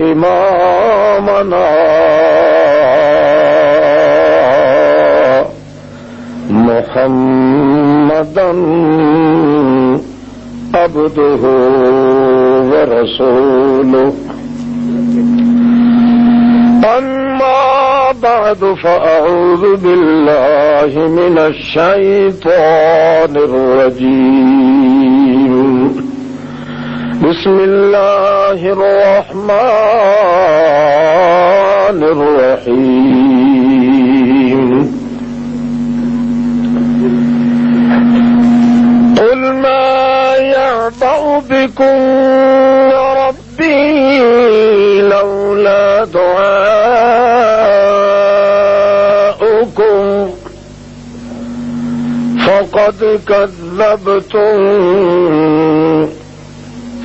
إمامنا محمدا عبده ورسوله أما بعد فأعوذ بالله من الشيطان الرجيم بسم الله الرحمن الرحيم قل ما يعبأ بكم ربي لولا دعاؤكم فقد كذبتم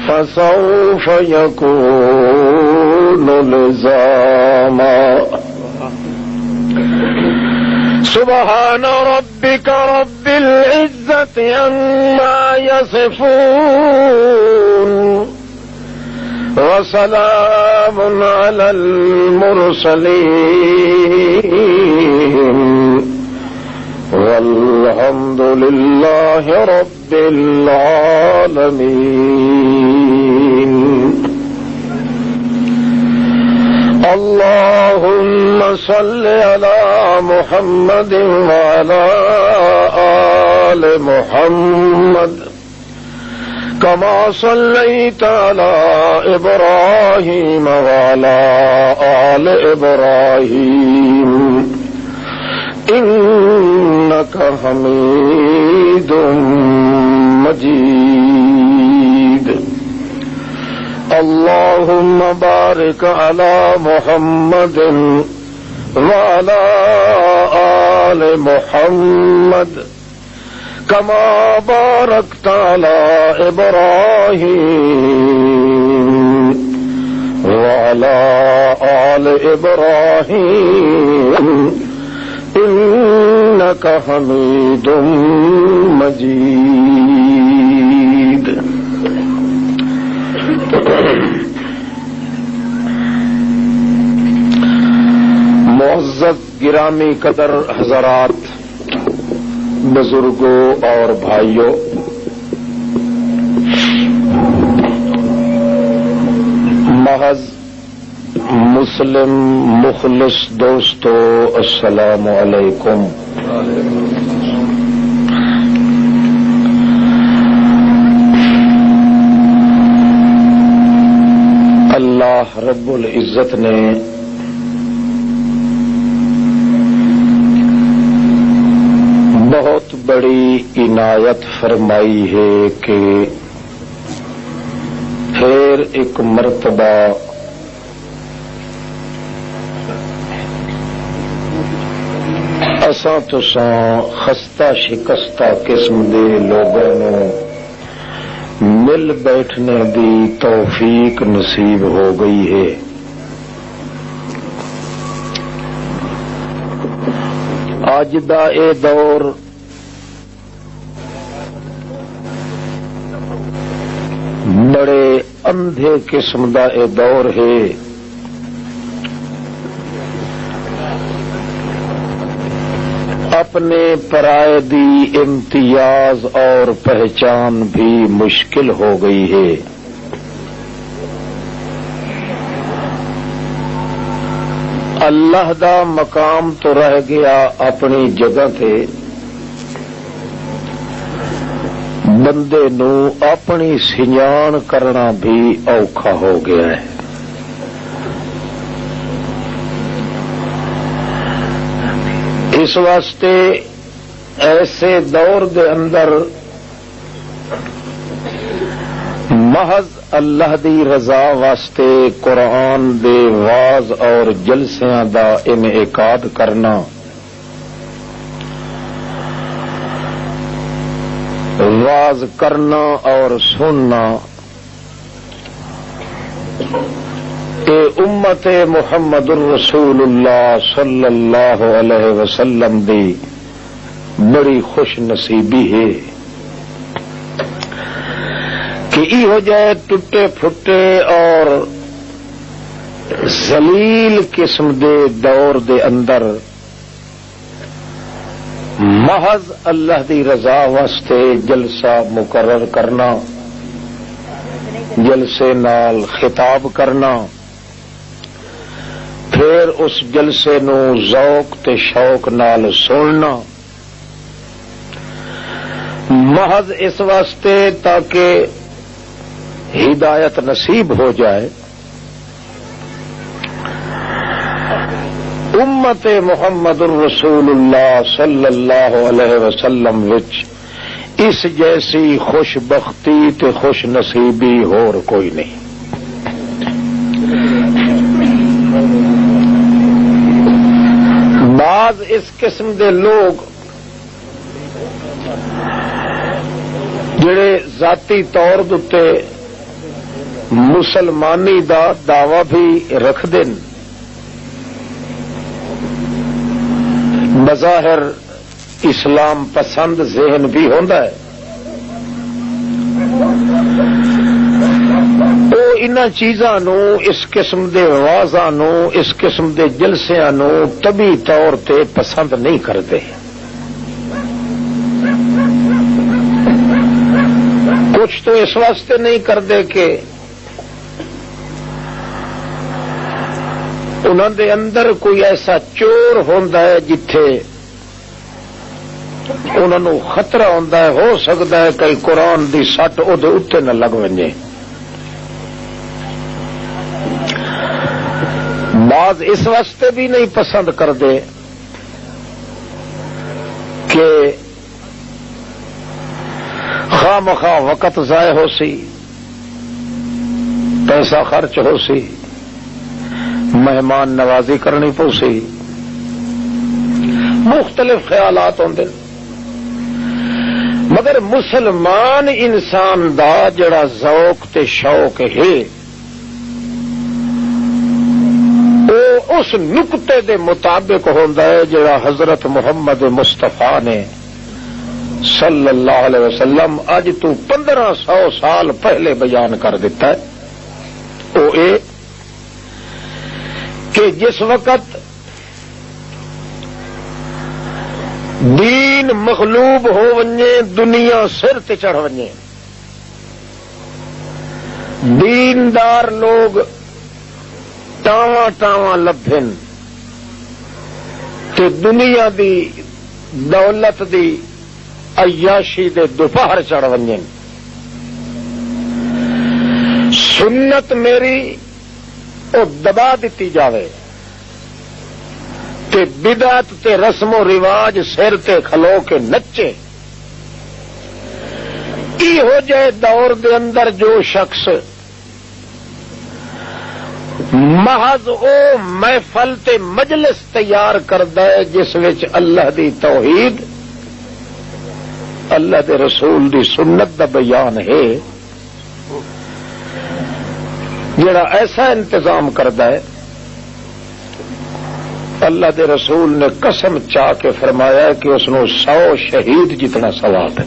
فسوف يكون لزاما سبحان ربك رب العزة عما يصفون وسلام على المرسلين والحمد لله رب العالمين اللهم صل على محمد وعلى آل محمد كما صليت على إبراهيم وعلى آل إبراهيم إنك حميد مجيد اللهم بارك على محمد وعلى آل محمد كما باركت على إبراهيم وعلى آل إبراهيم إنك حميد مجيد معزز گرامی قدر حضرات، بزرگوں اور بھائیوں، محض مسلم مخلص دوستو، السلام علیکم۔ اللہ رب العزت نے بہت بڑی عنایت فرمائی ہے کہ پھر ایک مرتبہ اساں تساں خستہ شکستہ قسم دے لوگوں نے مل بیٹھنے دی توفیق نصیب ہو گئی ہے۔ اج دا اے دور بڑے اندھے قسم دا اے دور ہے۔ اپنے پرائے دی امتیاز اور پہچان بھی مشکل ہو گئی ہے۔ اللہ دا مقام تو رہ گیا اپنی جگہ تے، بندے نو اپنی سنجان کرنا بھی اوکھا ہو گیا ہے۔ اس واسطے ایسے دور دے اندر محض اللہ دی رضا واسطے قرآن دے واز اور جلسیاں دا انعقاد کرنا، واز کرنا اور سننا، کہ امت محمد الرسول اللہ صلی اللہ علیہ وسلم دی بڑی خوش نصیبی ہے کہ یہ ہو جائے ٹوٹے پھٹے اور ذلیل قسم دے دور دے اندر محض اللہ دی رضا واسطے جلسہ مقرر کرنا، جلسے نال خطاب کرنا، پھر اس جلسے نو ذوق تے شوق نال سننا، محض اس واسطے تاکہ ہدایت نصیب ہو جائے، امت محمد الرسول اللہ صلی اللہ علیہ وسلم وچ اس جیسی خوش بختی تے خوش نصیبی اور کوئی نہیں۔ بعض اس قسم دے لوگ جڑے ذاتی طور تے مسلمانی دا دعوی بھی رکھ دین، بظاہر اسلام پسند ذہن بھی ہوندا ہے، وہ انہاں چیزاں نو، اس قسم دے واضح نو، اس قسم دے جلسیاں نو طبی طور تے پسند نہیں کرتے۔ کچھ تو اس واسطے نہیں کرتے کہ انہاں دے اندر کوئی ایسا چور ہوندا ہے جتھے انہاں نو خطرہ ہوندا ہے، ہو سکتا ہے کئی قرآن دی سٹ او دے اتے نہ لگ ونجے۔ بعض اس واسطے بھی نہیں پسند کرتے کہ خواہ مخواہ وقت ضائع ہو سی، پیسہ خرچ ہو سی، مہمان نوازی کرنی پو سی، مختلف خیالات ہوندے، مگر مسلمان انسان دا جڑا ذوق تے شوق ہے وہ اس نقطے دے مطابق ہوندا ہے جڑا حضرت محمد مصطفیٰ نے صلی اللہ علیہ وسلم اج تو 1500 سال پہلے بیان کر دیتا ہے۔ وہ اے کہ جس وقت دین مغلوب ہو ونجے، دنیا سر تے چڑھ ونجے، دیندار لوگ ٹاواں ٹاواں لبھن تے دنیا دی دولت دی عیاشی دے دوپہر چڑھ ونجن، سنت میری او دبا دیتی جاوے تے بدعت تے رسم و رواج سر تے کھلو کے نچے۔ ای ہو جائے دور دے اندر جو شخص محض او محفل تے مجلس تیار کردا ہے جس وچ اللہ دی توحید، اللہ دے رسول دی سنت دا بیان ہے، جڑا ایسا انتظام کردا ہے، اللہ دے رسول نے قسم چاہ کے فرمایا کہ اس نو 100 شہید جتنا ثواب ہے۔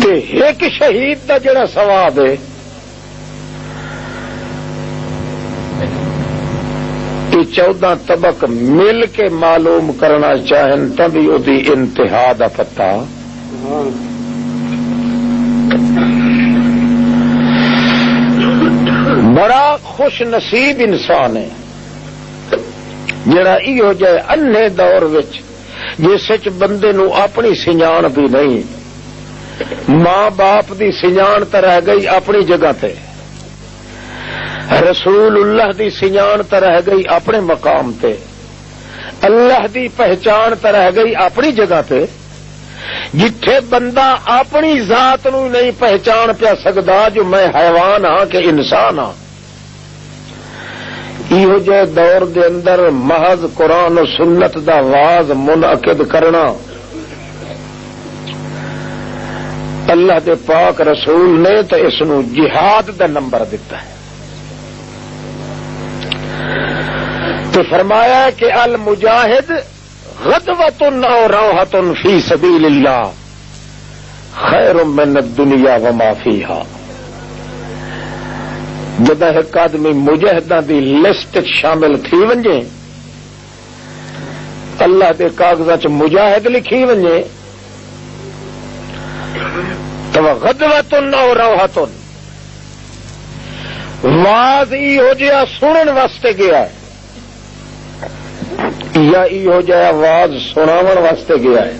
تے ایک شہید دا جڑا ثواب ہے یہ 14 طبق مل کے معلوم کرنا چاہیں تبھی وہ دی انتہا دا پتہ۔ بڑا خوش نصیب انسان ہے جڑا ای ہو جائے انھے دور وچ جس وچ بندے نو اپنی سنجان بھی نہیں، ماں باپ دی سنجان تے رہ گئی اپنی جگہ تے، رسول اللہ دی سنجان تے رہ گئی اپنے مقام تے، اللہ دی پہچان تے رہ گئی اپنی جگہ تے، جتھے بندہ اپنی ذات نو نہیں پہچان پیا سکدا جو میں حیوان ہاں کہ انسان ہاں، ایہو جے دور دے اندر محض قرآن و سنت دا واز منعقد کرنا اللہ دے پاک رسول نے تو اس نو جہاد دا نمبر دیتا ہے۔ تو فرمایا کہ المجاہد غدوۃ او روحۃ فی سبیل اللہ خیر من الدنیا وما فیہا۔ جدہ ایک آدمی مجاہداں دی لسٹ شامل تھی ونجے، اللہ دے کاغذاں چ مجاہد لکھی ونجے، تو غدوۃ او روحۃ، واز ایہو جہا سنن واسطے گیا ہے یا ایہو جہا واز سناون واسطے گیا ہے،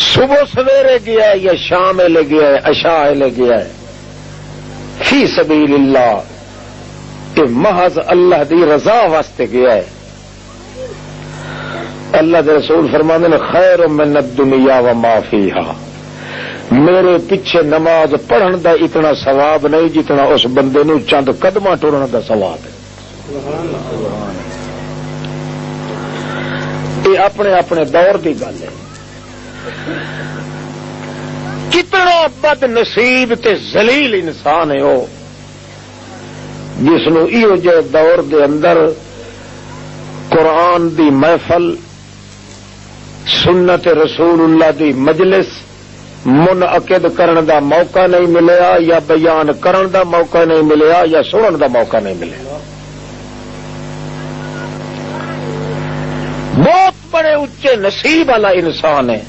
صبح سویرے گیا ہے یا شام لے گیا ہے، عشاء لے گیا ہے، فی سبیل اللہ، کہ محض اللہ دی رضا واسطے گیا ہے۔ اللہ دے رسول فرماندے نے خیر من الدنیا وما فیہا، میرے پیچھے نماز پڑھن دا اتنا ثواب نہیں جتنا اس بندے نو چند قدماں ٹرن دا ثواب ہے۔ یہ اپنے اپنے دور دی گل ہے۔ کتنا بد نصیب تے ذلیل انسان ہے وہ جس نو ایو جے دور دے اندر قرآن دی محفل، سنت رسول اللہ دی مجلس منعقد کرن دا موقع نہیں ملیا، یا بیان کرن دا موقع نہیں ملیا، یا سنن دا موقع نہیں ملیا۔ بہت بڑے اچے نصیب والا انسان ہے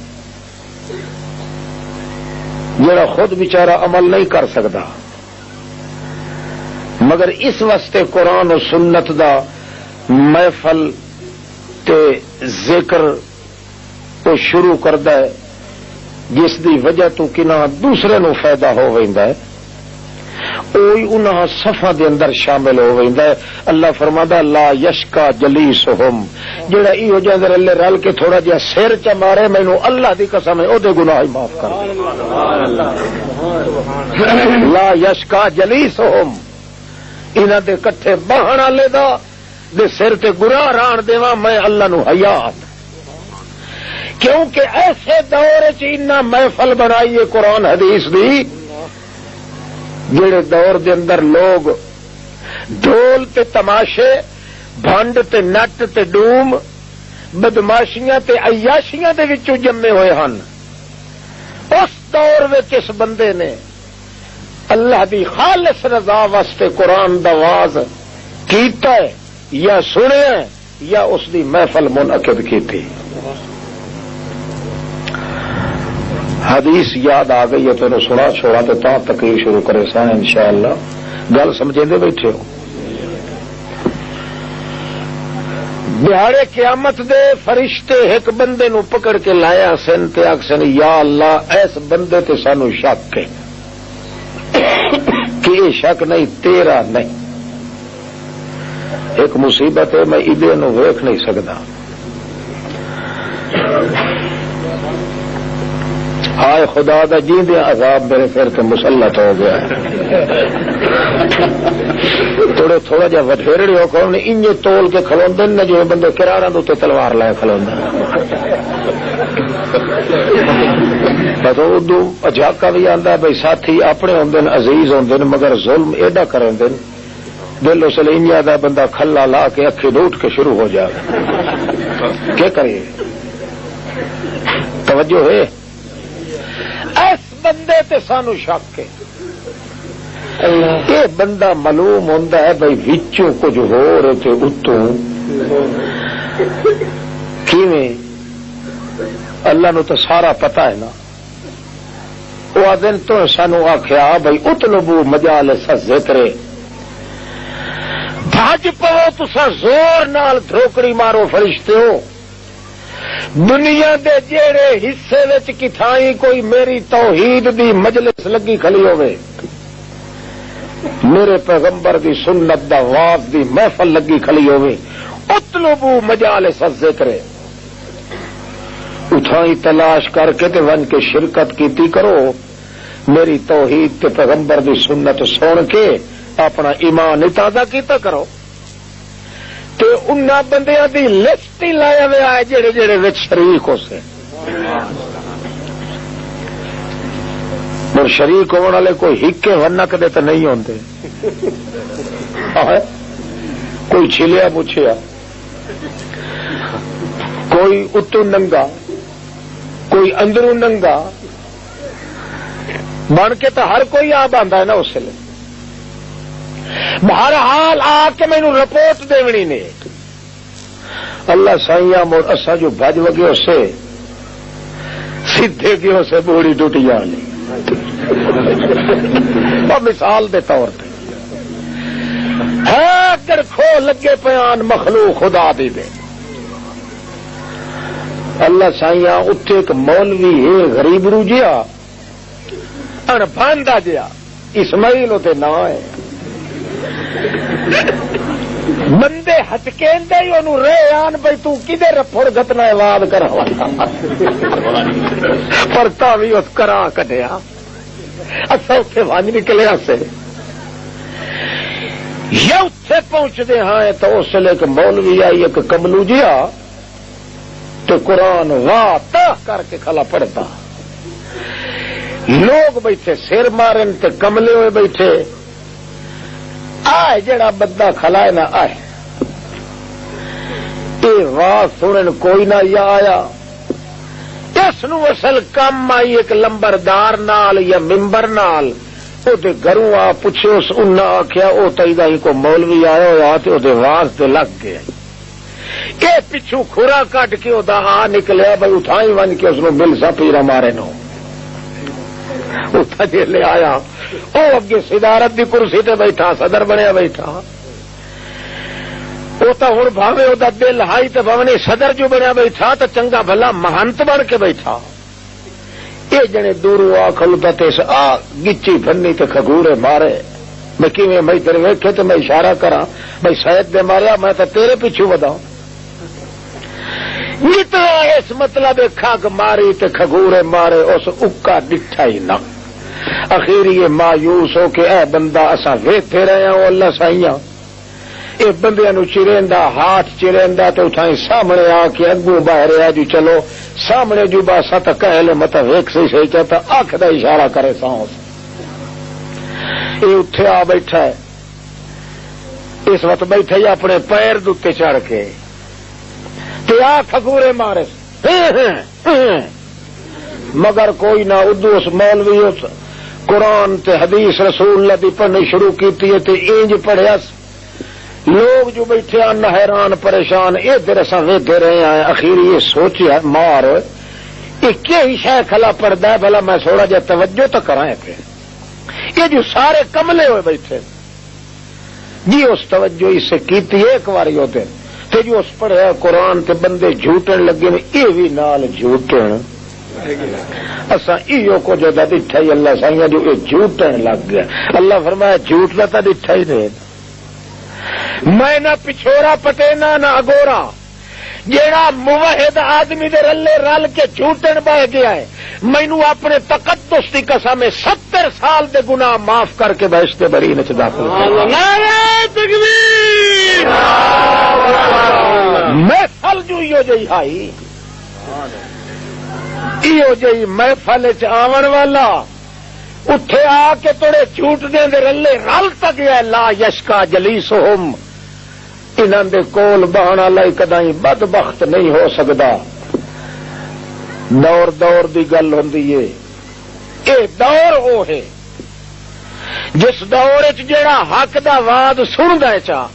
جڑا خود بیچارہ عمل نہیں کر سکتا، مگر اس واسطے قرآن و سنت دا محفل تے ذکر وہ شروع کردا ہے، جس دی وجہ تو کنا دوسرے نو فائدہ ہو ویندا ہے، اوہی انہاں صفاں دے اندر شامل ہو ویندا ہے۔ اللہ فرمادا لا یشکا جلیسہم، جڑا ایہو جہاں دے رلے رل کے تھوڑا جہا سر چ مارے، مینوں اللہ دی قسم ہے او دے گناہ معاف کر دے۔ لا یشکا جلیسہم، انہاں دے کٹھے بہن والے دا دے سر تے گناہ ران دیواں میں اللہ نو حیات، کیونکہ ایسے دور چینا محفل بنائیے قرآن حدیث دی، جڑے دور دے اندر لوگ ڈھول تے تماشے، بھنڈ تے نٹ تے ڈوم، بدماشیاں تے عیاشیاں دے وچوں جمے ہوئے ہن، اس دور وچ اس بندے نے اللہ دی خالص رضا واسطے قرآن دا واز کیتا ہے یا سنیا ہے یا اس دی محفل منعقد کیتی۔ حدیث یاد آ گئی ہے تو سنا چھوڑا تو تقریر شروع کرے سا انشاءاللہ، گل سمجھے دے بیٹھے ہو۔ دہاڑے قیامت دے فرشتے ایک بندے نو پکڑ کے لایا سن تے آکھسن یا اللہ اس بندے تے سانو شک ہے کہ یہ شک نہیں تیرا نہیں، ایک مصیبت ہے میں ادے نو ویکھ نہیں سکدا، ہائے خدا دا جیندے عذاب میرے پھر تے مسلط ہو گیا ہے۔ تھوڑا جہا وڈھیرڑی ہو کے انہیں انجے تول کے کھلوندے نے جو بندے کراڑاں دے تے تلوار لائے کھلوندے، بس اردو اجاکا بھی آندا ہے بھئی ساتھی اپنے ہوندے نے، عزیز ہوندے نے، مگر ظلم ایڈا کریندے نے دل اس لیے انجا دا بندہ کھلا لا کے اکھی ڈوٹ کے شروع ہو جائے، کیا کریے؟ توجہ ہے؟ اس بندے تے سانو شک ہے، یہ بندہ معلوم ہوندا ہے بھئی وچوں کچھ ہو رہے تے اتوں کیویں، اللہ نو تو سارا پتا ہے نا۔ وہ دن تو سانو آخیا بھئی اطلبوا مجالس الذکر، بھج پو تسا زور نال دھوکڑی مارو فرشتے ہو، دنیا دے جیڑے حصے وچ کتھائی کوئی میری توحید دی مجلس لگی کھلی ہوئے، میرے پیغمبر دی سنت دا واز دی محفل لگی کھلی ہوئے، اطلبوا مجالس الذکر، اتھائی تلاش کر کے تے ون کے شرکت کیتی کرو، میری توحید تے پیغمبر دی سنت سن کے اپنا ایمان تازہ کیتا کرو۔ تے انہاں بندیاں دی لسٹ ہی لایا ہوا ہے جڑے جڑے وچ شریک ہو سے، اور شریک ہونے والے کوئی ہکے ونک دے تو نہیں ہوندے، کوئی چھلیا مچھیا، کوئی اتو ننگا، کوئی اندروں ننگا، بن کے تو ہر کوئی آپ آتا ہے نا اس لیے بہرحال آ کے مینو رپورٹ دینی نے اللہ سائیاں مڑ اسا جو بج وگے اسے سیدھے گیوں سے بوڑھی ٹوٹی جانی اور مثال دے طور پہ ہے اگر کھو لگے پیان مخلوق خدا دی دے اللہ سائیاں اتنے ایک مولوی ہے غریب رو جیا ان باندھا جیا اسماعیل اتنے نہ ہے بندے ہٹکے ہی انہوں رے آن بھائی تو کدے رفڑ گتنا واد کرا پرتا بھی اس کرا کٹیا اچھا اتنے ون نکلیا سے یہ اتنے پہنچتے ہاں تو اس لیے ایک مولوی آئی ایک کملو جیا تو قرآن واہ تاہ کر کے کھلا پڑتا لوگ بیٹھے سر مارن تے کملے ہوئے بیٹھے آئے جڑا بندہ کھلا ہے نا آئے یہ واہ سنن کوئی نہ یا آیا اس نو اصل کم آئی ایک لمبردار نال یا ممبر نال وہ گھروں آ پوچھے اس انہاں آخیا وہ تیدا ہی کو مولوی آیا ہوا تو وہ واسطے لگ گیا یہ پچھو کھورا کٹ کے وہ آ نکلیا بھائی اٹھائی ون کے اس مل سا پیرا مارے نو اٹھا جی لے آیا وہ اگے صدارت دی کرسی تے بیٹھا صدر بنیا بیٹھا وہ تو ہوں بھاوے وہ دل ہائی تو بھونے صدر جو بنیا بیٹھا تو چنگا بھلا مہنت بن کے بیٹھا یہ جنے دوروں آ کھلوتا تے آ گچی بننی تے کھگورے مارے میں کیویں میں تیرے ویکھے تو میں اشارہ کرا بھائی شاید دے ماریا میں تو تیرے پیچھو بداؤں جتنا اس مطلب کھگ ماری تے کھگورے مارے اس اکا ڈٹھا ہی نہ اخیر یہ مایوس ہو کے اے بندہ اسا ویکھتے رہے ہوں اللہ سائیاں یہ بندیاں نو چریندا ہاتھ چریندا تو اٹھائیں سامنے آ کے اگوں باہر آ جو چلو سامنے جو باسا تو کہہ لے مت ویکھ صحیح چاہتا آنکھ دا اشارہ کرے ساؤں یہ اٹھے آ بیٹھا ہے اس وقت بیٹھا ہی اپنے پیر دے چڑھ کے تے آ کھگورے مارے مگر کوئی نہ ادو اس مولوی اس قرآن تے حدیث رسول اللہ دی پڑھنی شروع کیتی ہے تے اینج پڑھیا لوگ جو بیٹھے ان حیران پریشان ادھر اساں ویکھتے رہے ہیں اخیر یہ سوچیا مار یہ کیا ہی شے کھلا پڑدا ہے بھلا میں تھوڑا جا توجہ تو کرائیں پہ یہ جو سارے کملے ہوئے بیٹھے جی اس توجہ اس سے کیتی ایک بار ہوتے تے جو اس پڑھیا قرآن تے بندے جھوٹن لگے یہ بھی نال جھوٹن اساں ایو کو جو ڈٹھا ہی اللہ سائیاں جو یہ جھوٹن لگ گیا اللہ فرمایا جھوٹ دا تا ڈٹھا ہی نہیں میں نہ پچھورا پٹینا نہ اگورا جیڑا موحد آدمی دے رلے رل کے جھوٹن بہ گیا ہے مینوں اپنے تقدس دی قسم 70 سال دے گناہ معاف کر کے بہشت بری وچ داخل نعرہ تکبیر محفل جو ایو جئی ہائی ایو جئی محفل وچ آون والا اٹھے آ کے توڑے جھوٹ دے رلے رل تک گیا لا یشکا جلیسہم انہاں دے کول بہن والا کدی بدبخت نہیں ہو سکدا دور دور دی گل ہوندی ہے اے دور او ہے جس دور وچ جیڑا حق دا واز سندا ہے چا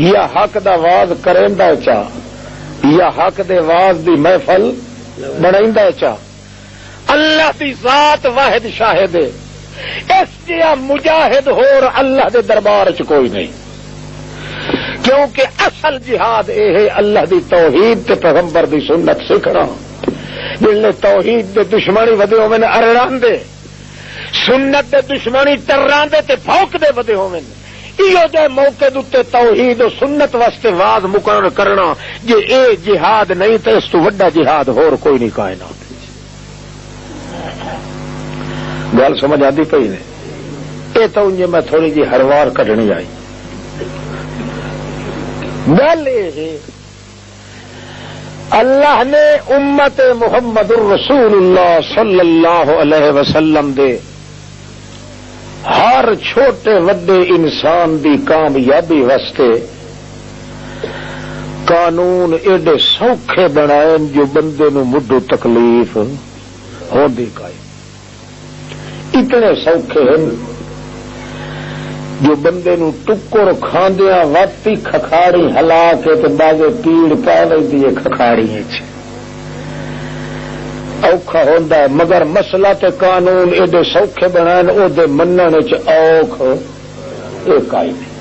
یا حق دا واز کریندا ہے چا یا حق دے واز دی محفل بنائیندا ہے چا اللہ دی ذات واحد شاہد ہے اس جیا مجاہد ہور اللہ دے دربار چ کوئی نہیں کیونکہ اصل جہاد اے ہے اللہ دی توحید تے پیغمبر دی سنت سکھنا جن توحید دے دشمنی ودے ہوئے ارڑان دے سنت دے دشمنی ٹران دے تے بھوک دے ودے ہوئے ایو جے موقع دے توحید و سنت واسطے واز مقرر کرنا جے اے جہاد نہیں تے اس تو وڈا جہاد ہور کوئی نہیں کائنات گل سمجھ آتی پئی نے یہ تو انجے میں تھوڑی جی ہروار کڈنی آئی گل یہ اللہ نے امت محمد الرسول اللہ صلی اللہ علیہ وسلم دے ہر چھوٹے وڈے انسان دی کامیابی واسطے قانون ایڈے سوکھے بنائے جو بندے نو مڈو تکلیف ہوندی کائی اتنے سوکھے ہیں جو بندے نو ٹکر کھاندیا وقت ہی کھکھاڑی ہلا کے تے باغے پیڑ پا لئی ہے کھکھاڑی اوکھا ہوندا ہے، مگر مسئلہ تے قانون ایڈے سوکھے بنائے او دے منن وچ اوکھ ایک آئی نہیں۔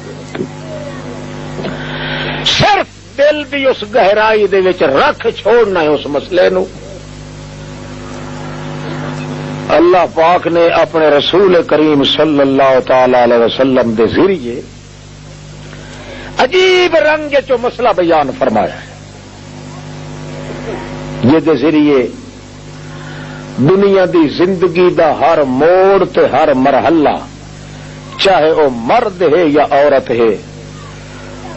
صرف دل دی اس گہرائی دے وچ رکھ چھوڑنا ہے اس مسئلے نو۔ اللہ پاک نے اپنے رسول کریم صلی اللہ تعالی علیہ وسلم دے ذریعے عجیب رنگ چو مسئلہ بیان فرمایا ہے۔ یہ دے ذریعے دنیا دی زندگی دا ہر موڑ تے ہر مرحلہ چاہے وہ مرد ہے یا عورت ہے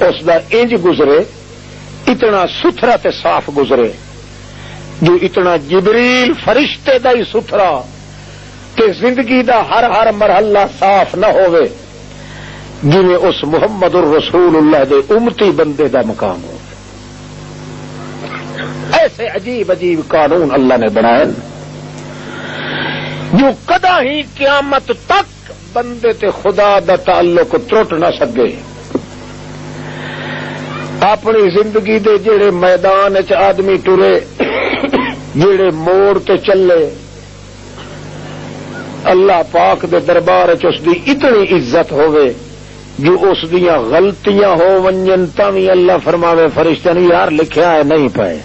اس دا انج گزرے، اتنا ستھرا تے صاف گزرے جو اتنا جبریل فرشتے دا ہی ستھرا کہ زندگی دا ہر مرحلہ صاف نہ ہوئے جویں اس محمد الرسول اللہ دے امتی بندے دا مقام ہو۔ ایسے عجیب عجیب قانون اللہ نے بنائے جو کدا ہی قیامت تک بندے تے خدا دا تعلق ٹوٹ نہ سکے۔ اپنی زندگی دے جڑے میدان چ آدمی ٹرے، جڑے موڑ تے چلے، اللہ پاک دے دربار چ اس دی اتنی عزت ہوے جو اس دیاں غلطیاں ہو ونجن تاں وی اللہ فرماوے فرشتے نے یار لکھیا ہے نہیں پائے،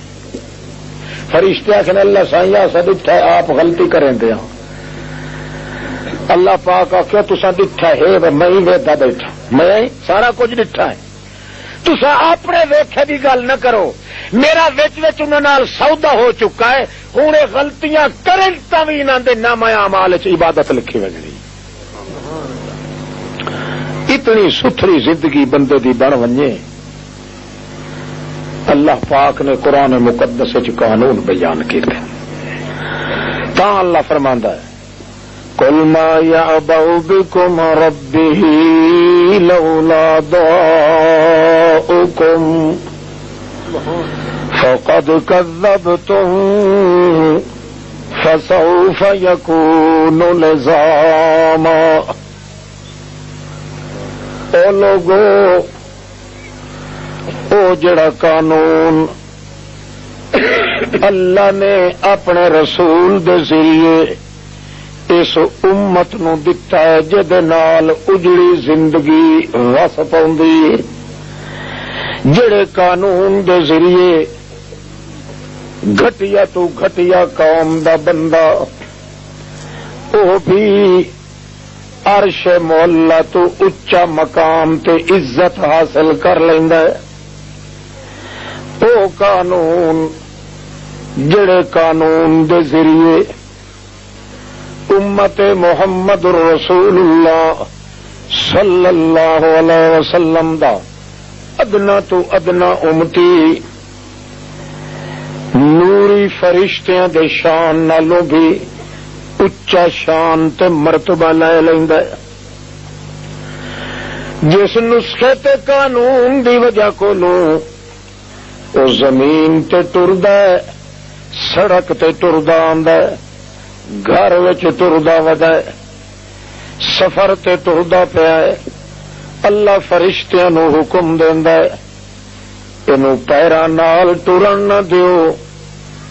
فرشتے آخر اللہ سائیں سا ڈٹھا ہے آپ غلطی کریں دیا، اللہ پاک آخیا تسا ڈٹھا ہے میں ہی ویدا بیٹھا، میں سارا کچھ ڈٹھا ہے، تسا اپنے ویکھے دی گل نہ کرو، میرا وچ وچ انہاں نال سودا ہو چکا ہے، ہن یہ غلطیاں کرن تاں وی انہاں دے نامہ اعمال وچ عبادت لکھی وجنی۔ اتنی ستھری زندگی بندے دی بن ونجے، اللہ پاک نے قرآن مقدس وچ قانون بیان کیتے، تاں اللہ فرماندا ہے قل ما يعبأ بكم ربه لولا دعاؤكم فقد كذبتم فسوف يكون لزاما۔ او لوگو او جڑا قانون اللہ نے اپنے رسول دے ذریعے اس امت نو دتا ہے جدے نال اجڑی زندگی وس پاؤندی، جڑے قانون دے ذریعے گھٹیا تو گھٹیا قوم دا بندہ او بھی عرش مولا تو اچا مقام تے عزت حاصل کر لیندا ہے۔ او قانون جڑے قانون دے ذریعے امت محمد رسول اللہ صلی اللہ علیہ وسلم دا ادنا تو ادنا امتی نوری فرشتیاں دے شان نالوں بھی اچا شان تے مرتبہ لے لیندا ہے۔ جس نسخے تے قانون دی وجہ کو لو او زمین تے ٹردا ہے، سڑک تے ٹردا آندا ہے، گھر وچ ٹردا ودا ہے، سفر تے ٹردا پیا ہے، اللہ فرشتیاں نو حکم دیندا ہے اینو پیراں نال ٹرن نہ دیو،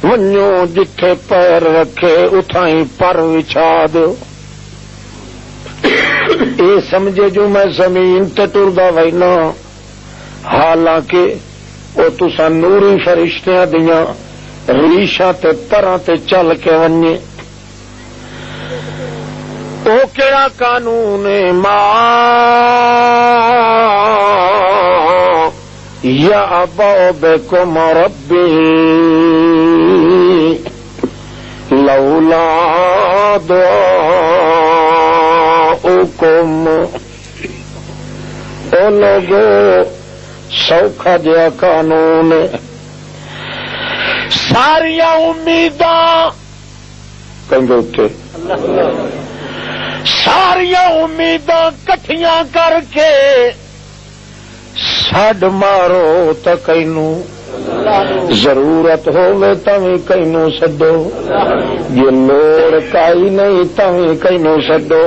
ونجو جتھے پیر رکھے اتھائی پر وچھا دیو، اے سمجھے جو میں زمین تے ٹردا وینا، حالانکہ او تساں نوری فرشتیاں دیاں ریشاں تے پراں تے چل کے ونجے۔ او کیڑا قانون ما یعبأ بکم ربی لولا دعاؤکم۔ او لوگو سوکھا جیا قانون، ساریاں امیداں کہیں گے اتنے ساریاں امیداں کٹھیاں کر کے سڈ مارو تو کینوں ضرورت ہوے تاویں کینوں سدو جے لوڑ کائی نہیں تاویں کینوں سدو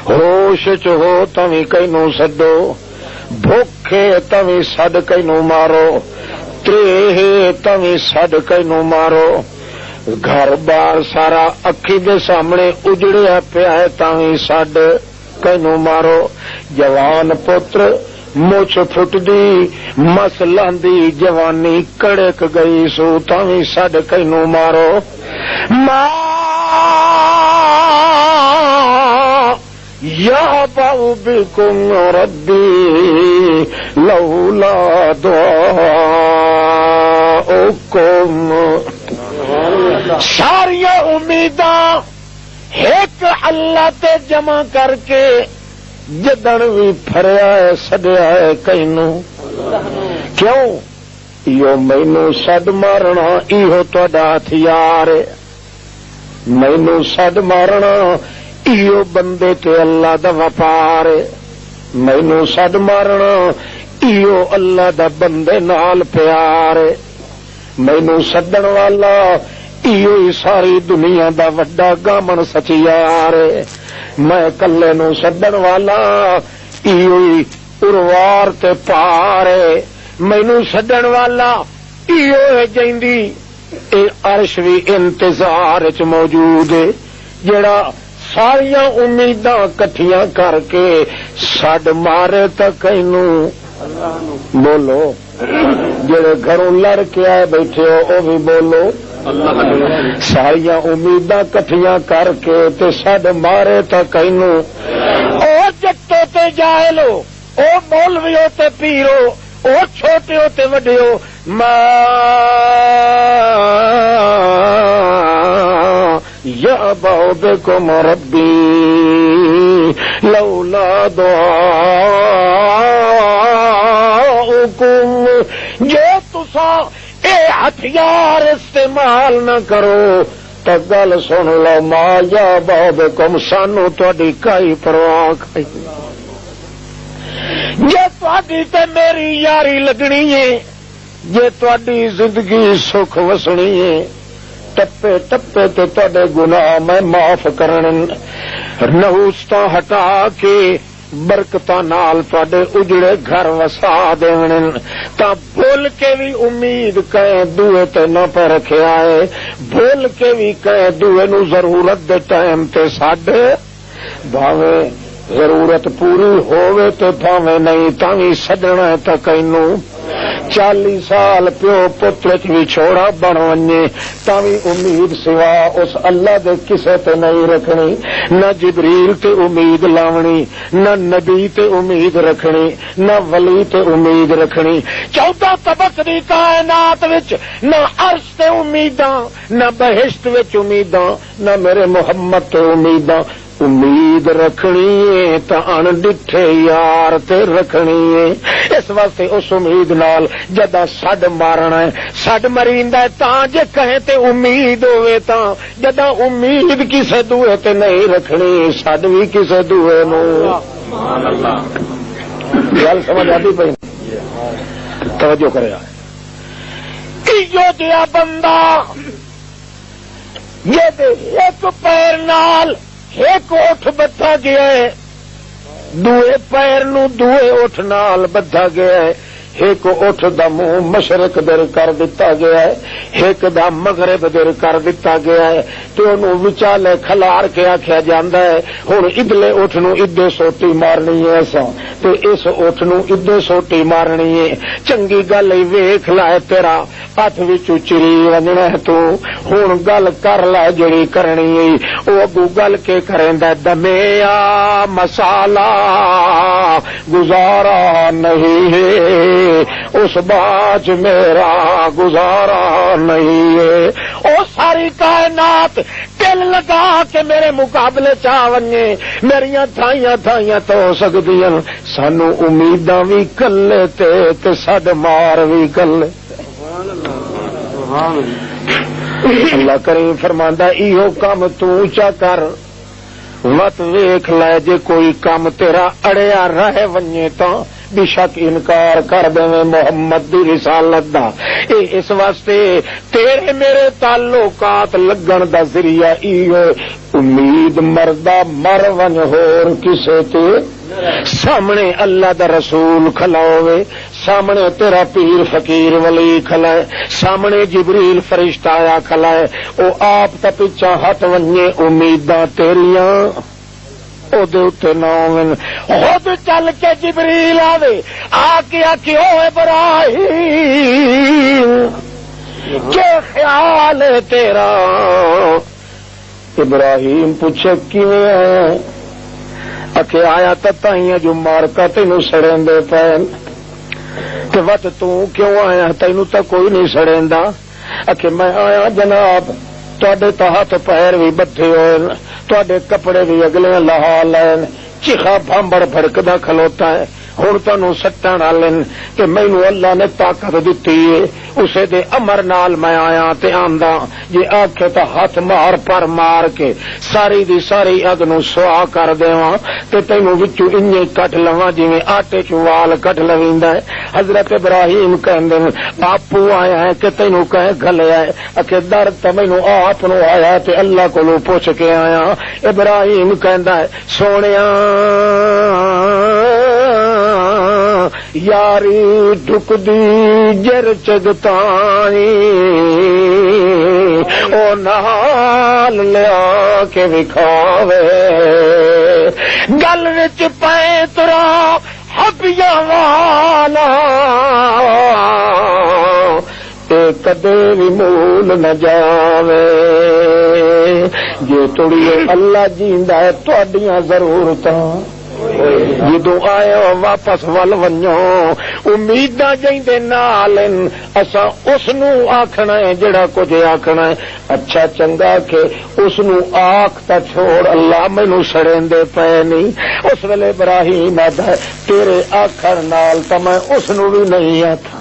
ہوش چ ہو تاویں کینوں سدو بھوکے تاویں سد کینوں مارو تریہ تاویں سد کینوں مارو گھر بار سارا اکھی دے سامنے اجڑیا پیا ہے تاویں سد کینوں مارو جوان پتر مچھ پھٹ دی مس لاندی جوانی کڑک گئی سو تاویں سد کینوں مارو ماں یا باؤ بکم ربی لولا دعاؤکم ساریاں امیداں ایک اللہ تے جمع کر کے جدن بھی پھریا ہے سدیا ہے کینوں کیوں یو مینوں سد مارنا ایہو تہاڈا ہتھیار ہے مینوں سد مارنا ایو بندے تے اللہ دا وپار ہے مینوں سد مارنا ایو اللہ دا بندے نال پیار ہے مینوں سدن والا ایو ہی ساری دنیا دا وڈا گامن سچیار ہے میں کلے نو سدن والا ایو ہی اروار تے پار ہے مینوں سدن والا ایو ہے جیندی اے عرش وی انتظار چ موجود ہے جڑا ساریاں امیداں کٹھیاں کر کے سڈ مارے تا کینوں بولو جڑے گھروں لڑ کے آئے بیٹھے ہو وہ بھی بولو ساریاں امیداں کٹھیاں کر کے تے سڈ مارے تا کینوں او جٹو تے جاہلو او مولویو تے پیرو او چھوٹے ہو تے وڈے ہو یا باؤ بکم ربی لولا دعاؤکم جو تسا اے ہتھیار استعمال نہ کرو تو گل سن لو ما یا باؤ بکم سانو تہاڈی کائی پرواہ کھائی جے تہاڈی تے میری یاری لگنی ہے جے تہاڈی زندگی سکھ وسنی ہے ٹپے ٹپے تے تہاڈے گناہ میں معاف کرن نحوستاں ہٹا کے برکتاں نال تہاڈے اجڑے گھر وسا دین تا بھول کے بھی امید کہیں دوے تے نہ پہ رکھیا ہے بھول کے بھی کہیں دوے نو ضرورت دے ٹائم تے ساڈے بھاویں ضرورت پوری ہووے تے بھاویں نہیں تاویں سدنا ہے تا کینوں 40 سال پیو پتر چ وچھوڑا بن ونجے تاویں امید سوا اس اللہ دے کسے تے نہیں رکھنی نہ جبریل تے امید لاونی نہ نبی تے امید رکھنی نہ ولی تے امید رکھنی 14 طبق دی کائنات وچ نہ عرش تے امیداں نہ بہشت وچ امیداں نہ میرے محمد تے امیداں امید رکھنی ہے تا ان ڈٹھے یار تے رکھنی ہے اس واسطے اس امید نال جدا سڈ مارنا ہے سڈ مریندا ہے تاں جے کہیں تے امید ہوئے تاں جدا امید کسے دوے تے نہیں رکھنی سڈ بھی کسے دوے نو سبحان اللہ گل سمجھ آتی پئی توجہ کرے ایو جیا بندہ یہ ایک پیر نال ایک اٹھ بدھا گیا ہے دوے پیر نو دوے اٹھ نال بدھا گیا ہے ایک اٹھ دا منہ مشرق در کر دیتا گیا ہے ایک دا مغرب در کر دیتا گیا ہے تو انہوں وچالے کھلار کے آکھیا جاندا ہے ہن ادلے اٹھ نو ادے سوٹی مارنی ہے ایسا تو اس اٹھ نو ادے سوٹی مارنی ہے چنگی گل ویکھ لائے تیرا ہاتھ وچوں چری ونجنا ہے تو ہن گل کر لے جڑی کرنی ہے او اگوں گل کے کریندا دمیا مسالہ گزارا نہیں ہے اس باج میرا گزارا نہیں ہے او ساری کائنات دل لگا کے میرے مقابلے چاہ ونجے میریاں تھائیاں تھائیاں تو ہو سکدیاں سانو امیداں بھی کلے تے سڈ مار بھی کلے اللہ کریم فرماندا ایہو کم تو چا کر وت ویکھ لے جے کوئی کم تیرا اڑیا رہ ونجے تا بے شک انکار کر دے محمد دی رسالت دا. اس واسطے تیرے میرے تعلقات لگن دا ذریعہ ایو امید مردہ مر ون ہور کسے تے سامنے اللہ دا رسول کھلاوے, سامنے تیرا پیر فقیر ولی کھلائے, سامنے جبریل فرشتہ آیا کھلائے, او آپ تا پچھا ہٹ ونجے امیداں تیریاں او دے اتے ناوین. خود چل کے جبریل آوے آ کے آکے او ابراہیم کیا خیال ہے تیرا. ابراہیم پوچھے کیویں آیا؟ اکھے آیا تتائیں جو مارکا تینوں سڑیندے پین کہ وقت تو کیوں آیا تینوں تا کوئی نہیں سڑیندا. اکھے میں آیا جناب تواڈے تا ہاتھ پیر بھی بدھے ہوئے, تواڈے کپڑے بھی اگلے لہا لین, چیخا بھامبڑ بھڑکدا کھلوتا ہے. ہن تانوں سٹن والن کہ مینوں اللہ نے طاقت دتی ہے, اسے دے امر نال میں آیا تے آندا جے آکھے تا ہاتھ مار پر مار کے ساری دی ساری اگ نو سوا کر دیواں تے تینوں وچوں انجے کٹ لواں جویں آٹے چوں وال کٹ لویندا ہے. حضرت ابراہیم کہندے باپو آیا ہے کہ تینوں کہے گھلیا ہے؟ اکھے در تے مینوں آپ نو آیا تے اللہ کولوں پوچھ کے آیا. ابراہیم کہندا ہے سونیا یاری ڈکدی جر چگتائی او نال لیا کے وکھاوے گل وچ پے ترا حبیاں والا تے کدے بھی مول نہ جاوے. جے تڑی اللہ جیندا ہے تہاڈیاں ضرورتاں جدو آئے واپس ول ونجو امیداں جیندے نال اساں اس نو آکھنا ہے جڑا کچھ آکھنا ہے. اچھا چنگا کہ اس نو آکھ تا چھوڑ اللہ مینوں سڑیندے پے نہیں. اس ویلے ابراہیم آدا تیرے آکھن نال تے میں اس نو بھی نہیں آکھا.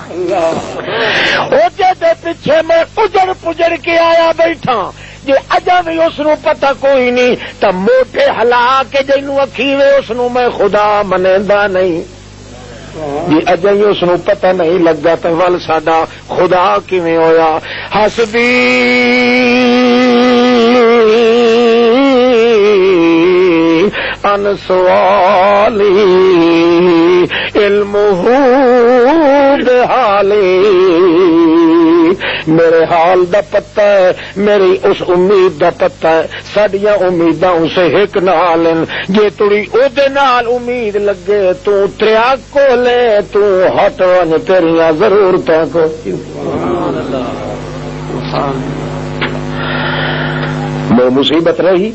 او دے پیچھے میں اجڑ پجڑ کے آیا بیٹھا جی اجا بھی اس نو پتہ کوئی نہیں تو موٹے ہلا کے جنوں اکھیوے اس نو میں خدا منیندا نہیں. جی اجا ہی اس نو پتہ نہیں لگا تو ول ساڈا خدا کیویں ہویا. حسبی ان سوالی علمہ بحالی, میرے حال دا پتہ ہے, میری اس امید دا پتہ ہے. ساڈیاں امیداں اسے ایک نال جے تڑی او دے نال امید لگے تو تریا کو لے تو ہٹ ون تیریاں ضرورتاں کو. میں مصیبت رہی